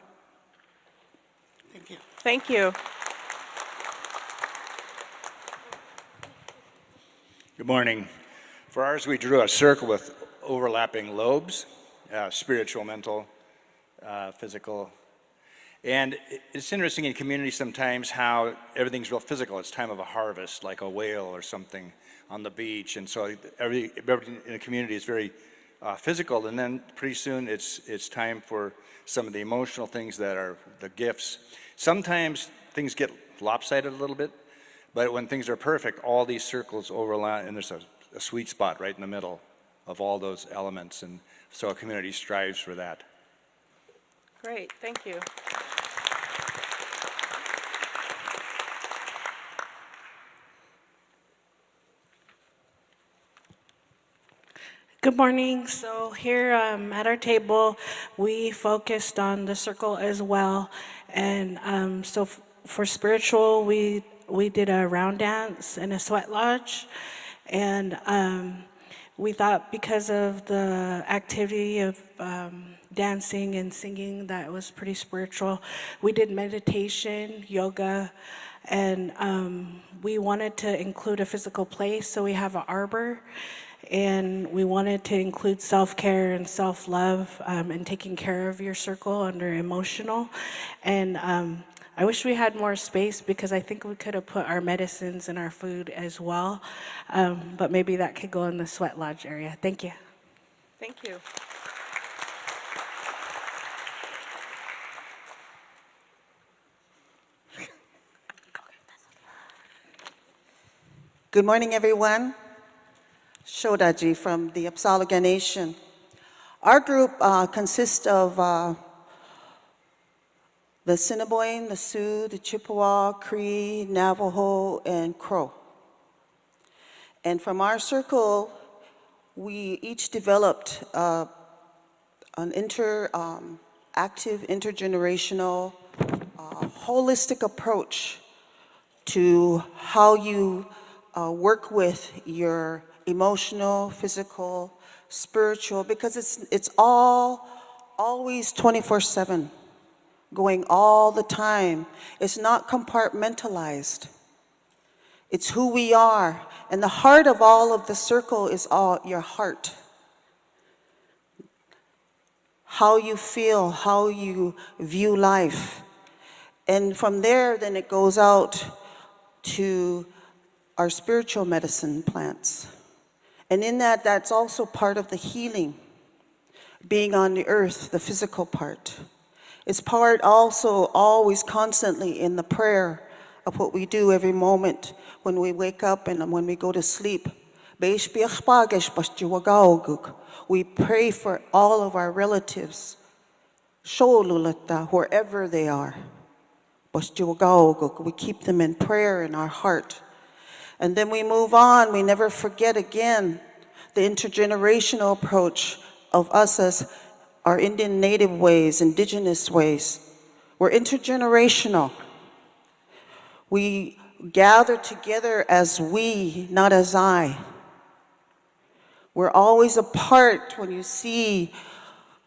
Thank you. Thank you. Good morning. For ours, we drew a circle with overlapping lobes, spiritual, mental, physical. And it's interesting in community sometimes how everything's real physical. It's time of a harvest, like a whale or something on the beach. And so everything in a community is very physical. And then pretty soon it's time for some of the emotional things that are the gifts. Sometimes things get lopsided a little bit, but when things are perfect, all these circles overlap, and there's a sweet spot right in the middle of all those elements. And so a community strives for that. Great, thank you. Good morning. So here at our table, we focused on the circle as well. And for spiritual, we did a round dance and a sweat lodge. And we thought because of the activity of dancing and singing that was pretty spiritual. We did meditation, yoga, and we wanted to include a physical place. So we have an arbor. And we wanted to include self-care and self-love and taking care of your circle under emotional. And I wish we had more space because I think we could have put our medicines and our food as well. But maybe that could go in the sweat lodge area. Thank you. Thank you. Good morning, everyone. Shodaji from the Apsalaga Nation. Our group consists of the Assiniboine, the Sioux, the Chippewa, Cree, Navajo, and Crow. And from our circle, we each developed an active, intergenerational, holistic approach to how you work with your emotional, physical, spiritual, because it's all always 24/7, going all the time. It's not compartmentalized. It's who we are. And the heart of all of the circle is all your heart. How you feel, how you view life. And from there, then it goes out to our spiritual medicine plants. And in that, that's also part of the healing, being on the earth, the physical part. It's part also always constantly in the prayer of what we do every moment when we wake up and when we go to sleep. We pray for all of our relatives, wherever they are. We keep them in prayer in our heart. And then we move on. We never forget again the intergenerational approach of us as our Indian native ways, indigenous ways. We're intergenerational. We gather together as we, not as I. We're always apart when you see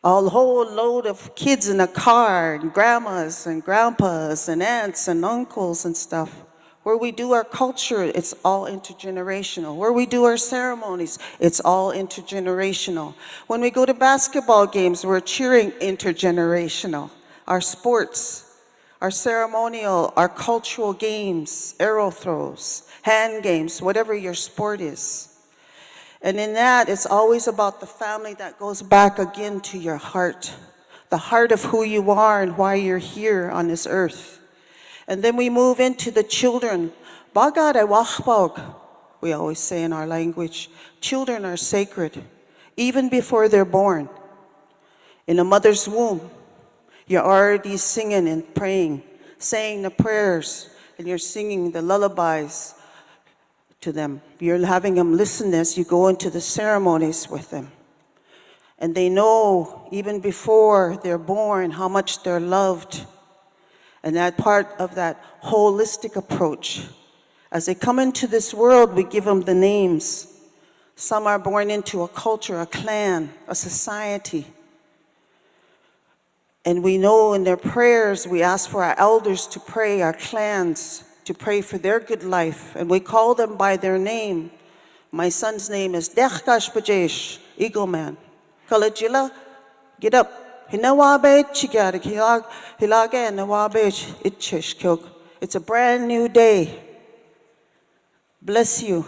a whole load of kids in a car, and grandmas and grandpas and aunts and uncles and stuff. Where we do our culture, it's all intergenerational. Where we do our ceremonies, it's all intergenerational. When we go to basketball games, we're cheering intergenerational. Our sports, our ceremonial, our cultural games, arrow throws, hand games, whatever your sport is. And in that, it's always about the family that goes back again to your heart, the heart of who you are and why you're here on this earth. And then we move into the children. We always say in our language, children are sacred, even before they're born. In a mother's womb, you're already singing and praying, saying the prayers, and you're singing the lullabies to them. You're having them listen as you go into the ceremonies with them. And they know, even before they're born, how much they're loved. And that part of that holistic approach. As they come into this world, we give them the names. Some are born into a culture, a clan, a society. And we know in their prayers, we ask for our elders to pray, our clans, to pray for their good life. And we call them by their name. My son's name is Dechkash Bajesh, Eagle Man. Kalajila, get up. It's a brand new day. Bless you.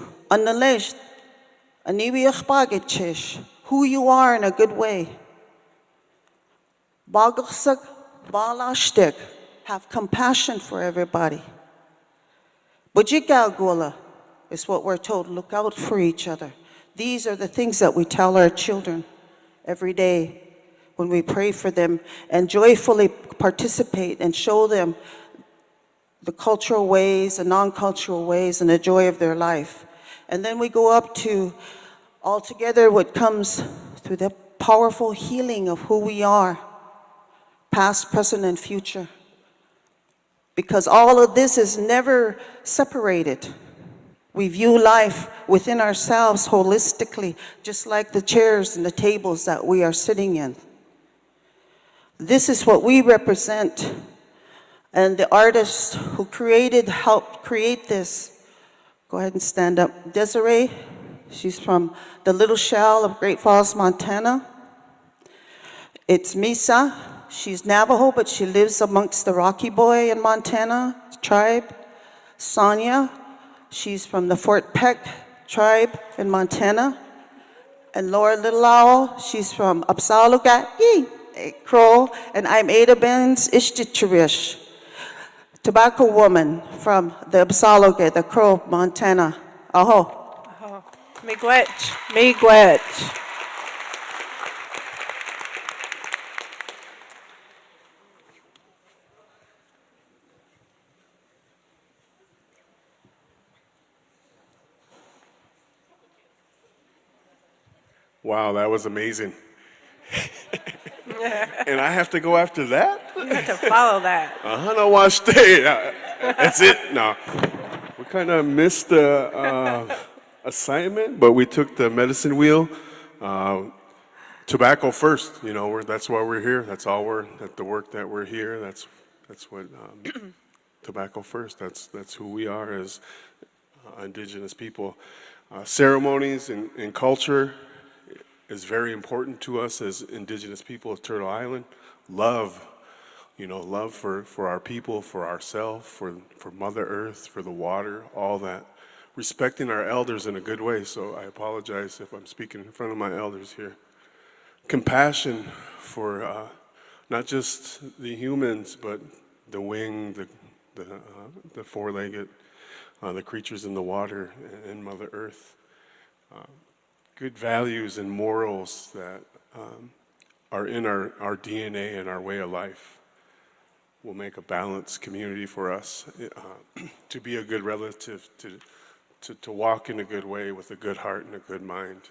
Who you are in a good way. Have compassion for everybody. Bujigagula is what we're told. Look out for each other. These are the things that we tell our children every day when we pray for them and joyfully participate and show them the cultural ways, the non-cultural ways, and the joy of their life. And then we go up to altogether what comes through the powerful healing of who we are, past, present, and future. Because all of this is never separated. We view life within ourselves holistically, just like the chairs and the tables that we are sitting in. This is what we represent. And the artist who helped create this, go ahead and stand up. Desiree, she's from the Little Shell of Great Falls, Montana. It's Misa, she's Navajo, but she lives amongst the Rocky Boy in Montana tribe. Sonia, she's from the Fort Peck tribe in Montana. And Laura Little Owl, she's from Upsalugat, Crow, and I'm Ada Benz Ishtichirish, tobacco woman from the Upsalugat, the Crow, Montana. Aho. Miigwech. Wow, that was amazing. And I have to go after that? You have to follow that. No, watch stay. That's it. No, we kind of missed the assignment, but we took the medicine wheel. Tobacco first. You know, that's why we're here. That's all the work that we're here. That's what tobacco first. That's who we are as indigenous people. Ceremonies and culture is very important to us as indigenous people of Turtle Island. Love love for our people, for ourselves, for Mother Earth, for the water, all that. Respecting our elders in a good way, so I apologize if I'm speaking in front of my elders here. Compassion for not just the humans, but the winged, the four-legged, the creatures in the water, and Mother Earth. Good values and morals that are in our DNA and our way of life will make a balanced community for us to be a good relative, to walk in a good way with a good heart and a good mind.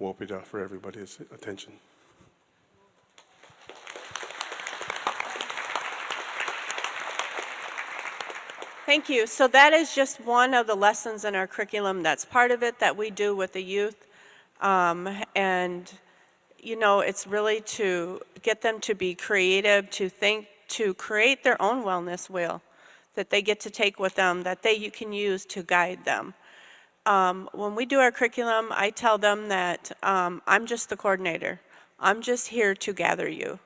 Wopida for everybody's attention. Thank you. So that is just one of the lessons in our curriculum. That's part of it that we do with the youth. And, it's really to get them to be creative, to think, to create their own wellness wheel that they get to take with them, that you can use to guide them. When we do our curriculum, I tell them that I'm just the coordinator. I'm just here to gather you.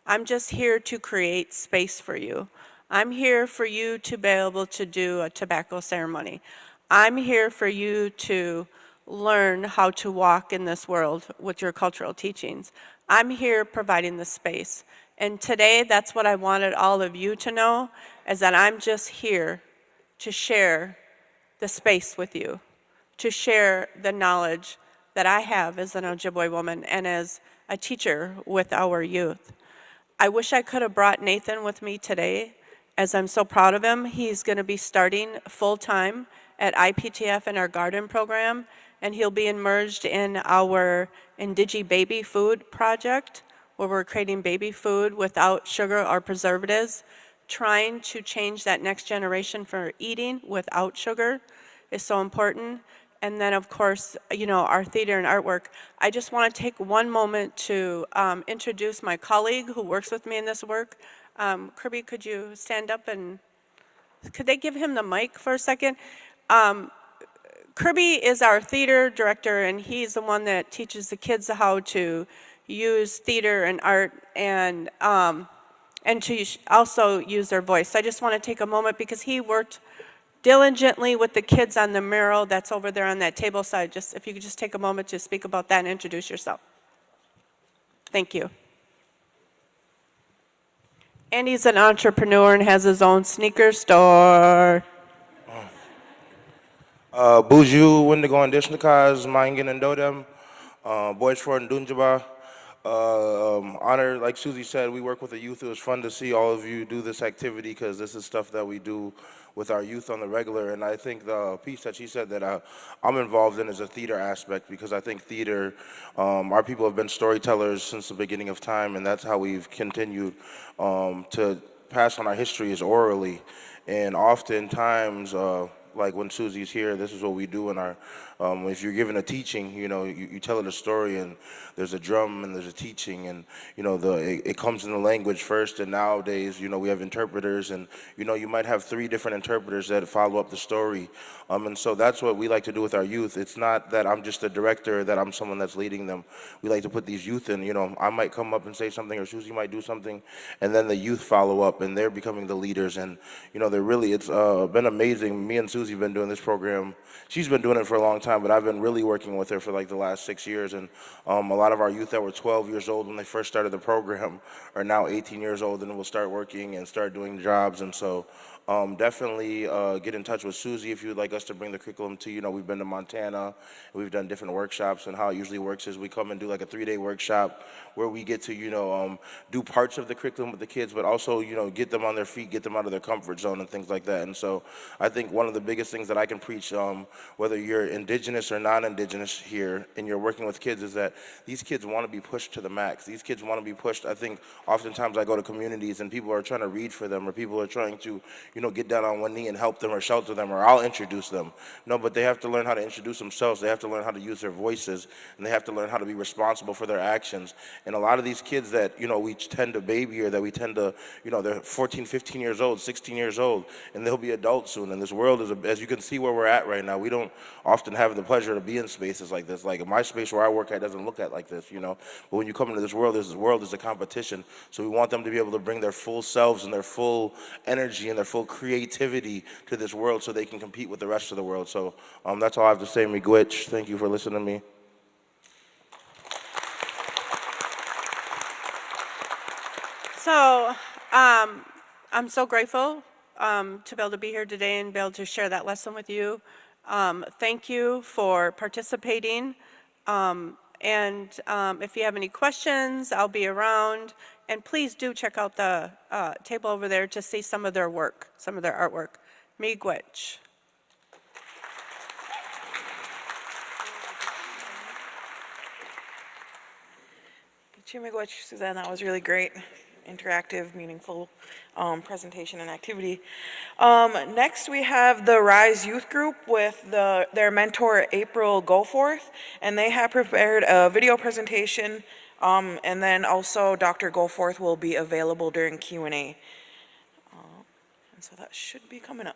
I'm just here to create space for you. I'm here for you to be able to do a tobacco ceremony. I'm here for you to learn how to walk in this world with your cultural teachings. I'm here providing the space. And today, that's what I wanted all of you to know, is that I'm just here to share the space with you, to share the knowledge that I have as an Ojibwe woman and as a teacher with our youth. I wish I could have brought Nathan with me today, as I'm so proud of him. He's going to be starting full-time at IPTF in our garden program, and he'll be immersed in our Indigi Baby Food project, where we're creating baby food without sugar or preservatives, trying to change that next generation for eating without sugar is so important. And then, of course, our theater and artwork. I just want to take one moment to introduce my colleague who works with me in this work. Kirby, could you stand up and could they give him the mic for a second? Kirby is our theater director, and he's the one that teaches the kids how to use theater and art and to also use their voice. So I just want to take a moment because he worked diligently with the kids on the mural that's over there on that table side. Just if you could just take a moment to speak about that and introduce yourself. Thank you. And he's an entrepreneur and has his own sneaker store. Buju Wendigo and Dishnakas, Mangin and Dodem, Boys for and Dunjaba. Honor, like Susie said, we work with the youth. It was fun to see all of you do this activity because this is stuff that we do with our youth on the regular. And I think the piece that she said that I'm involved in is a theater aspect because I think theater, our people have been storytellers since the beginning of time, and that's how we've continued to pass on our history is orally. And oftentimes, like when Susie's here, this is what we do in our, if you're given a teaching, you tell it a story and there's a drum and there's a teaching and, it comes in the language first, and nowadays, we have interpreters and, you might have 3 different interpreters that follow up the story. And so that's what we like to do with our youth. It's not that I'm just a director, that I'm someone that's leading them. We like to put these youth in, I might come up and say something or Susie might do something, and then the youth follow up and they're becoming the leaders. And, they're really, it's been amazing. Me and Susie have been doing this program. She's been doing it for a long time, but I've been really working with her for like the last 6 years. And a lot of our youth that were 12 years old when they first started the program are now 18 years old and will start working and start doing jobs. And so definitely get in touch with Susie if you would like us to bring the curriculum to you. We've been to Montana, we've done different workshops, and how it usually works is we come and do like a 3-day workshop where we get to, do parts of the curriculum with the kids, but also, get them on their feet, get them out of their comfort zone and things like that. And so I think one of the biggest things that I can preach, whether you're indigenous or non-indigenous here and you're working with kids, is that these kids want to be pushed to the max. These kids want to be pushed. I think oftentimes I go to communities and people are trying to read for them, or people are trying to, get down on one knee and help them or shelter them, or I'll introduce them. No, but they have to learn how to introduce themselves. They have to learn how to use their voices, and they have to learn how to be responsible for their actions. And a lot of these kids that, we tend to baby, or that we tend to, they're 14, 15 years old, 16 years old, and they'll be adults soon. And this world is a as you can see where we're at right now, we don't often have the pleasure to be in spaces like this. Like my space where I work at doesn't look at like this, you know. But when you come into this world is a competition. So we want them to be able to bring their full selves and their full energy and their full creativity to this world so they can compete with the rest of the world. So that's all I have to say, miigwech. Thank you for listening to me. So I'm so grateful to be able to be here today and be able to share that lesson with you. Thank you for participating. If you have any questions, I'll be around. And please do check out the table over there to see some of their work, some of their artwork. Miigwech. Miigwech, Suzanne, that was really great. Interactive, meaningful presentation and activity. Next, we have the Rise Youth Group with their mentor, April Goforth, and they have prepared a video presentation, and then also Dr. Goforth will be available during Q&A. And so that should be coming up.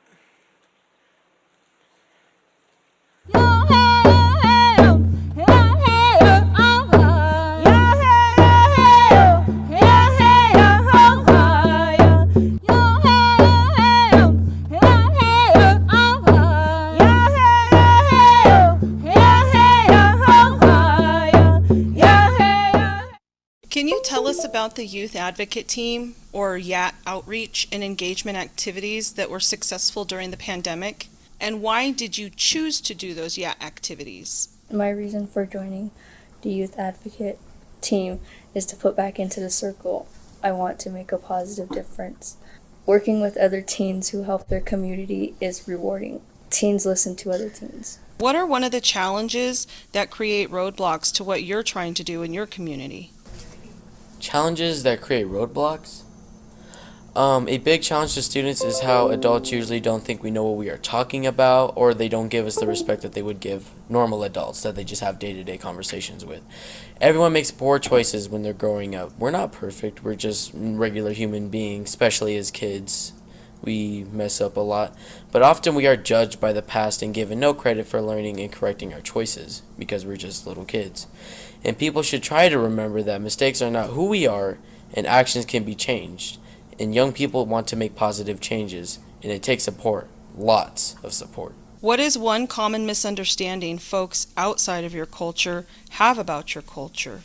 Can you tell us about the Youth Advocate Team, or YAT outreach and engagement activities that were successful during the pandemic? And why did you choose to do those YAT activities? My reason for joining the Youth Advocate Team is to put back into the circle. I want to make a positive difference. Working with other teens who help their community is rewarding. Teens listen to other teens. What are one of the challenges that create roadblocks to what you're trying to do in your community? Challenges that create roadblocks? A big challenge to students is how adults usually don't think we know what we are talking about, or they don't give us the respect that they would give normal adults that they just have day-to-day conversations with. Everyone makes poor choices when they're growing up. We're not perfect, we're just regular human beings, especially as kids. We mess up a lot, but often we are judged by the past and given no credit for learning and correcting our choices because we're just little kids. And people should try to remember that mistakes are not who we are and actions can be changed. And young people want to make positive changes, and it takes support, lots of support. What is one common misunderstanding folks outside of your culture have about your culture?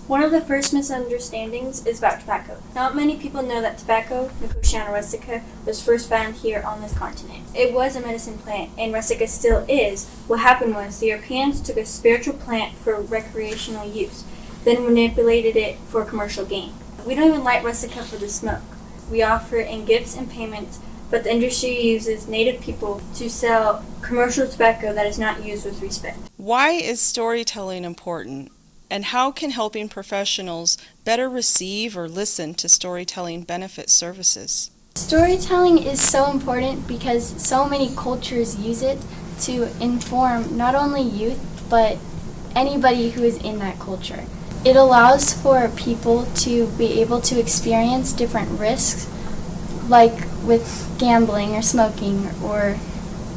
One of the first misunderstandings is about tobacco. Not many people know that tobacco, Nicotiana rustica, was first found here on this continent. It was a medicine plant, and rustica still is. What happened was the Europeans took a spiritual plant for recreational use, then manipulated it for commercial gain. We don't even light rustica for the smoke. We offer it in gifts and payments, but the industry uses native people to sell commercial tobacco that is not used with respect. Why is storytelling important? And how can helping professionals better receive or listen to storytelling benefit services? Storytelling is so important because so many cultures use it to inform not only youth, but anybody who is in that culture. It allows for people to be able to experience different risks, like with gambling or smoking or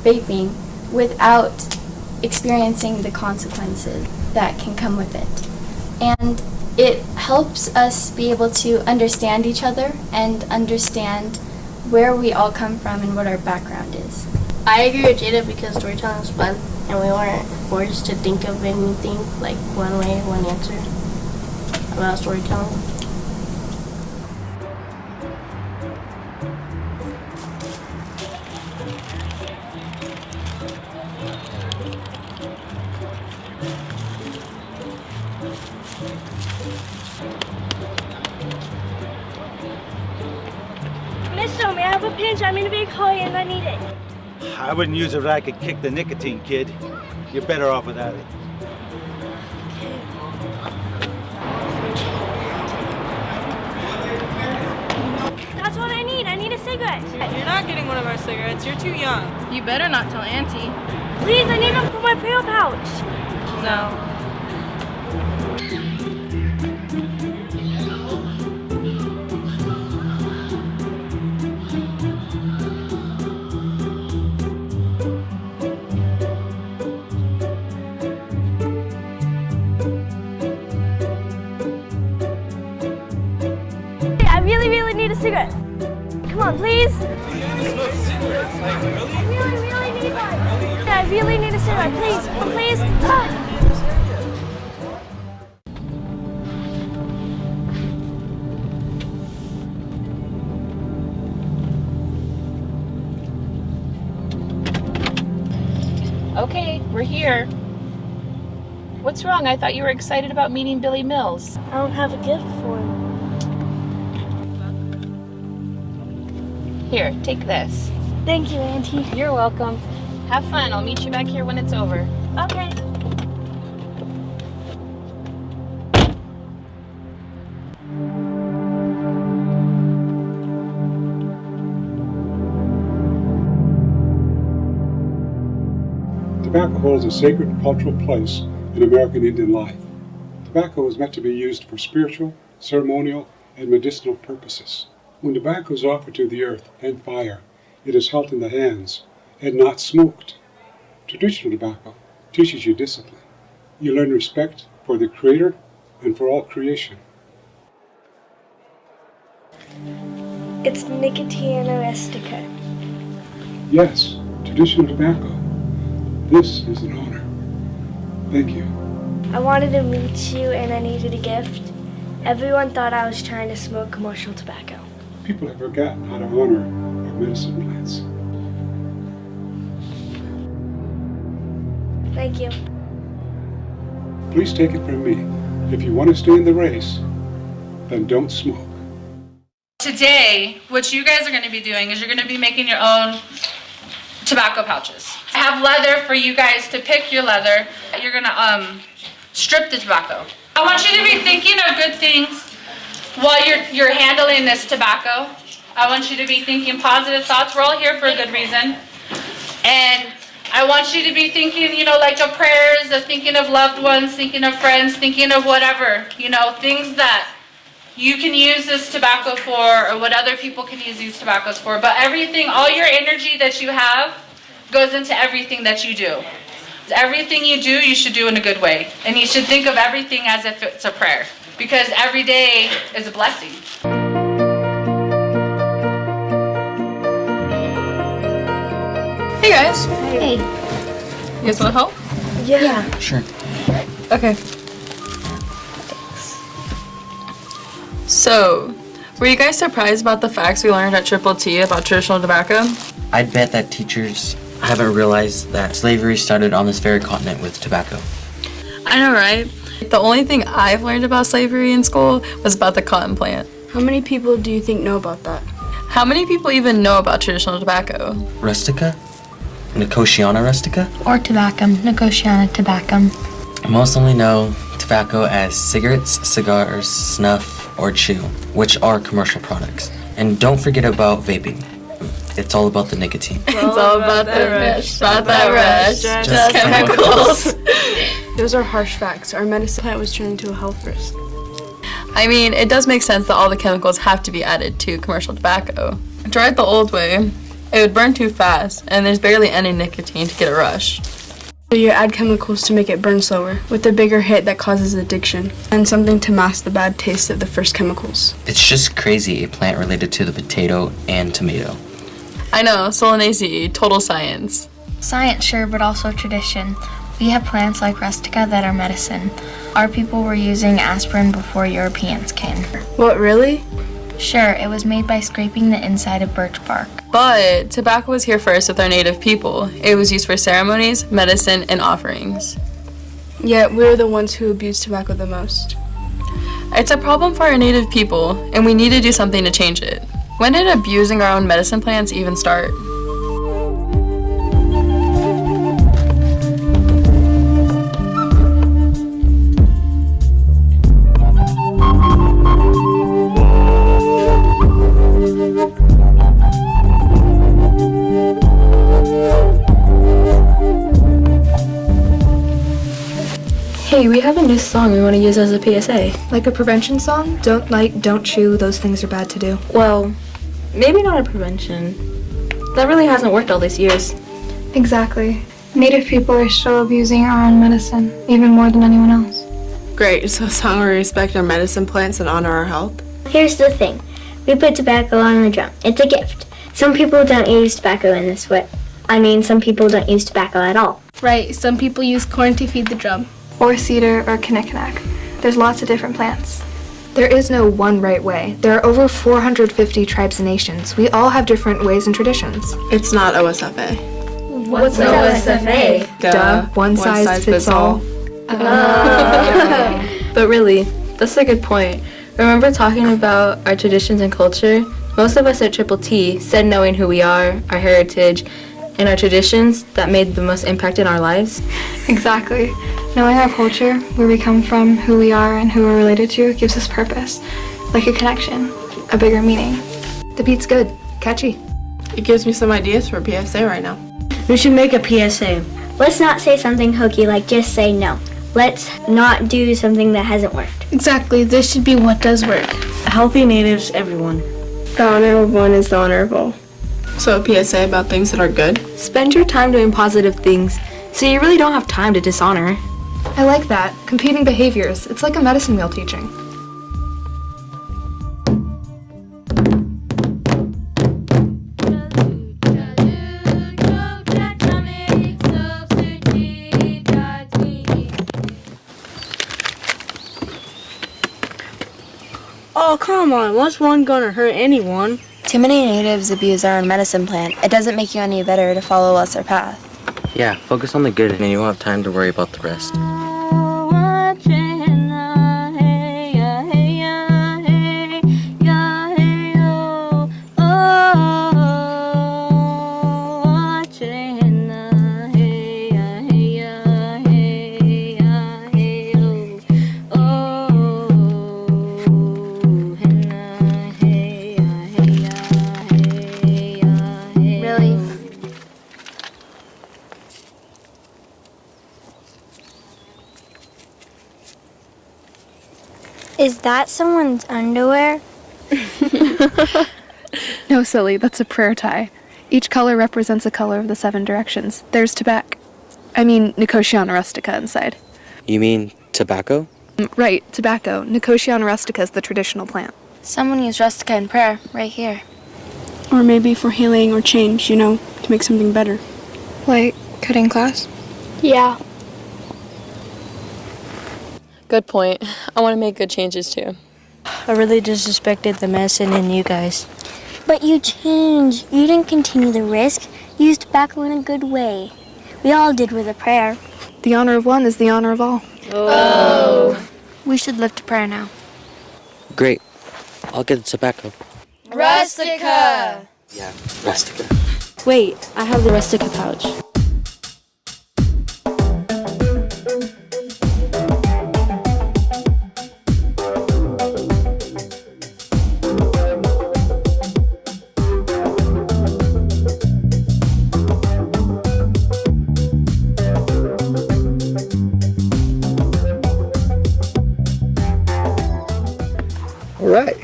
vaping, without experiencing the consequences that can come with it. And it helps us be able to understand each other and understand where we all come from and what our background is. I agree with Jada because storytelling is fun and we weren't forced to think of anything like one way, one answer about storytelling. Mister, may I have a pinch? I'm in a big hurry and I need it. I wouldn't use it if I could kick the nicotine, kid. You're better off without it. That's what I need. I need a cigarette. You're not getting one of our cigarettes. You're too young. You better not tell Auntie. Please, I need them for my pill pouch. No. really, really need a cigarette. Come on, please. I really, really need one. Yeah, I really need a cigarette. Please, please. Ah. Okay, we're here. What's wrong? I thought you were excited about meeting Billy Mills. I don't have a gift for him. Here, take this. Thank you, Auntie. You're welcome. Have fun. I'll meet you back here when it's over. Okay. Tobacco holds a sacred cultural place in American Indian life. Tobacco is meant to be used for spiritual, ceremonial, and medicinal purposes. When tobacco is offered to the earth and fire, it is held in the hands and not smoked. Traditional tobacco teaches you discipline. You learn respect for the Creator and for all creation. It's Nicotiana rustica. Yes, traditional tobacco. This is an honor. Thank you. I wanted to meet you and I needed a gift. Everyone thought I was trying to smoke commercial tobacco. People have forgotten how to honor our medicine plants. Thank you. Please take it from me. If you want to stay in the race, then don't smoke. Today, what you guys are going to be doing is you're going to be making your own tobacco pouches. I have leather for you guys to pick your leather. You're going to strip the tobacco. I want you to be thinking of good things while you're handling this tobacco. I want you to be thinking positive thoughts. We're all here for a good reason. And I want you to be thinking, like of prayers, of thinking of loved ones, thinking of friends, thinking of whatever, things that you can use this tobacco for or what other people can use these tobaccos for. But everything, all your energy that you have goes into everything that you do. Everything you do, you should do in a good way. And you should think of everything as if it's a prayer. Because every day is a blessing. Hey guys. Hey. You guys want to help? Yeah. Sure. Okay. So, were you guys surprised about the facts we learned at Triple T about traditional tobacco? I'd bet that teachers haven't realized that slavery started on this very continent with tobacco. I know, right? The only thing I've learned about slavery in school was about the cotton plant. How many people do you think know about that? How many people even know about traditional tobacco? Rustica? Nicotiana rustica? Or tobacco, Nicotiana tobacco. Most only know tobacco as cigarettes, cigars, snuff, or chew, which are commercial products. And don't forget about vaping. It's all about the nicotine. It's all about the rush, about that rush, just chemicals. Those are harsh facts. Our medicine plant was turned into a health risk. I mean, it does make sense that all the chemicals have to be added to commercial tobacco. Tried the old way, it would burn too fast, and there's barely any nicotine to get a rush. So you add chemicals to make it burn slower, with a bigger hit that causes addiction, and something to mask the bad taste of the first chemicals. It's just crazy, a plant related to the potato and tomato. I know, Solanaceae, total science. Science, sure, but also tradition. We have plants like rustica that are medicine. Our people were using aspirin before Europeans came. What, really? Sure, it was made by scraping the inside of birch bark. But tobacco was here first with our native people. It was used for ceremonies, medicine, and offerings. Yet we're the ones who abuse tobacco the most. It's a problem for our native people, and we need to do something to change it. When did abusing our own medicine plants even start? Hey, we have a new song we want to use as a PSA. Like a prevention song? Don't chew, those things are bad to do. Well, maybe not a prevention. That really hasn't worked all these years. Exactly. Native people are still abusing our own medicine, even more than anyone else. Great, so a song where we respect our medicine plants and honor our health? Here's the thing. We put tobacco on the drum. It's a gift. Some people don't use tobacco in this way. Some people don't use tobacco at all. Right, some people use corn to feed the drum. Or cedar or kinnikinnick. There's lots of different plants. There is no one right way. There are over 450 tribes and nations. We all have different ways and traditions. It's not OSFA. What's OSFA? Duh, one size fits all. But really, that's a good point. Remember talking about our traditions and culture? Most of us at Triple T said knowing who we are, our heritage, and our traditions that made the most impact in our lives. Exactly. Knowing our culture, where we come from, who we are, and who we're related to gives us purpose. Like a connection, a bigger meaning. The beat's good, catchy. It gives me some ideas for a PSA right now. We should make a PSA. Let's not say something hokey like just say no. Let's not do something that hasn't worked. Exactly, this should be what does work. Healthy natives, everyone. The honor of one is the honor of all. So a PSA about things that are good? Spend your time doing positive things, so you really don't have time to dishonor. I like that. Competing behaviors. It's like a medicine wheel teaching. Oh, come on. What's one gonna hurt anyone? Too many natives abuse our own medicine plant. It doesn't make you any better to follow us our path. Yeah, focus on the good and you won't have time to worry about the rest. Really? Is that someone's underwear? No, silly, that's a prayer tie. Each color represents a color of the 7 directions. There's tobacco. Nicotiana rustica inside. You mean tobacco? Right, tobacco. Nicotiana rustica is the traditional plant. Someone used rustica in prayer, right here. Or maybe for healing or change, to make something better. Like cutting class? Yeah. Good point. I want to make good changes too. I really disrespected the medicine in you guys. But you changed. You didn't continue the risk. You used tobacco in a good way. We all did with a prayer. The honor of one is the honor of all. Oh. We should live to prayer now. Great. I'll get the tobacco. Rustica! Yeah, rustica. Wait, I have the rustica pouch. All right.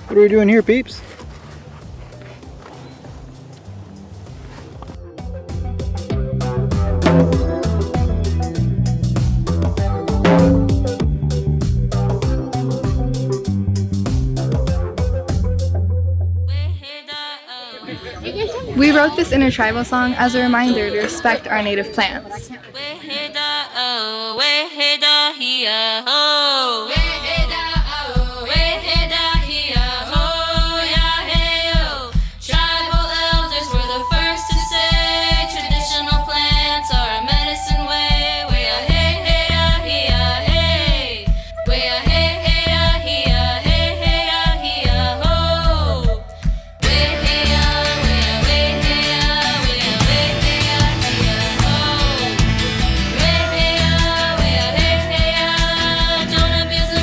What are we doing here, peeps? We wrote this intertribal song as a reminder to respect our native plants. Tribal elders were the first to say traditional plants are a medicine way. We are hey hey ah he ah hey. We are hey hey ah he ah hey hey ah he ah ho. We hey ah we are we hey ah we are we hey ah he ah ho. We hey ah we are hey hey ah. Don't abuse the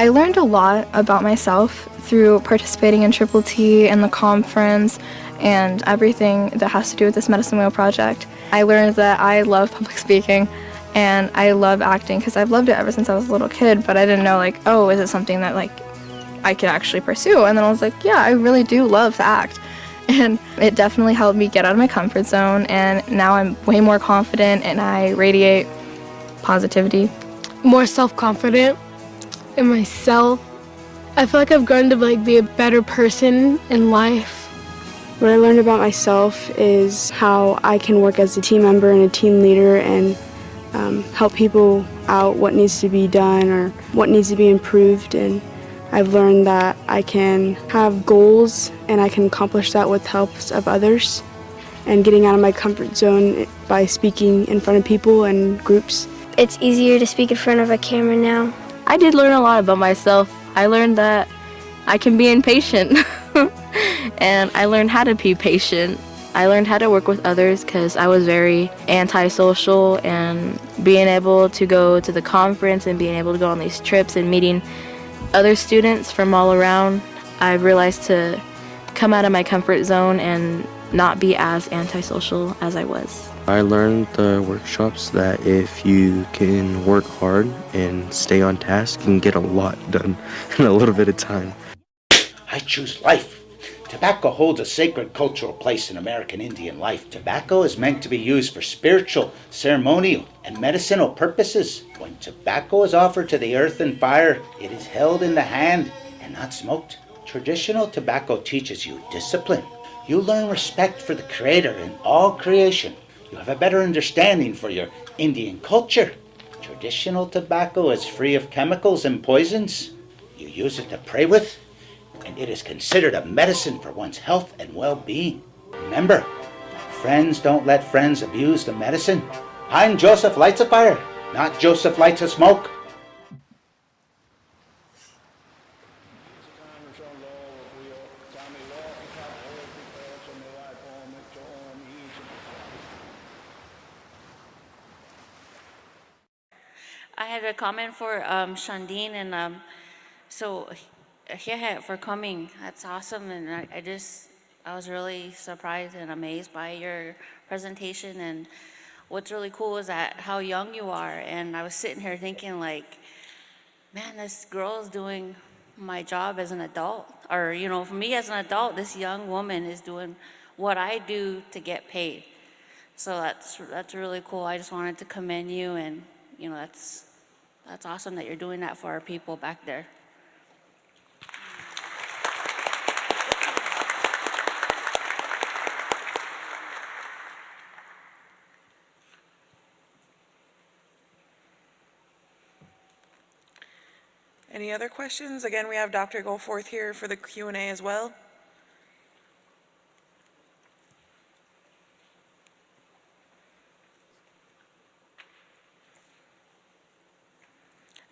I learned a lot about myself through participating in Triple T and the conference and everything that has to do with this Medicine Wheel project. I learned that I love public speaking and I love acting because I've loved it ever since I was a little kid, but I didn't know like, oh, is it something that like I could actually pursue? And then I was like, yeah, I really do love to act. And it definitely helped me get out of my comfort zone, and now I'm way more confident and I radiate positivity. More self-confident in myself. I feel like I've grown to like be a better person in life. What I learned about myself is how I can work as a team member and a team leader and help people out, what needs to be done or what needs to be improved. And I've learned that I can have goals and I can accomplish that with helps of others and getting out of my comfort zone by speaking in front of people and groups. It's easier to speak in front of a camera now. I did learn a lot about myself. I learned that I can be impatient and I learned how to be patient. I learned how to work with others because I was very antisocial, and being able to go to the conference and being able to go on these trips and meeting other students from all around, I've realized to come out of my comfort zone and not be as antisocial as I was. I learned the workshops that if you can work hard and stay on task, you can get a lot done in a little bit of time. I choose life. Tobacco holds a sacred cultural place in American Indian life. Tobacco is meant to be used for spiritual, ceremonial, and medicinal purposes. When tobacco is offered to the earth and fire, it is held in the hand and not smoked. Traditional tobacco teaches you discipline. You learn respect for the Creator and all creation. You have a better understanding for your Indian culture. Traditional tobacco is free of chemicals and poisons. You use it to pray with, and it is considered a medicine for one's health and well-being. Remember, friends don't let friends abuse the medicine. I'm Joseph Lights a Fire, not Joseph Lights a Smoke. I had a comment for Shandine, and so here for coming. That's awesome, and I was really surprised and amazed by your presentation. And what's really cool is that how young you are. And I was sitting here thinking, like, man, this girl is doing my job as an adult, or for me as an adult, this young woman is doing what I do to get paid. So that's really cool. I just wanted to commend you, and that's awesome that you're doing that for our people back there. Any other questions? Again, we have Dr. Goforth here for the Q&A as well.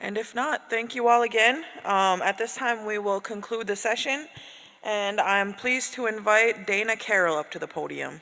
And if not, thank you all again. At this time, we will conclude the session, and I'm pleased to invite Dana Carroll up to the podium.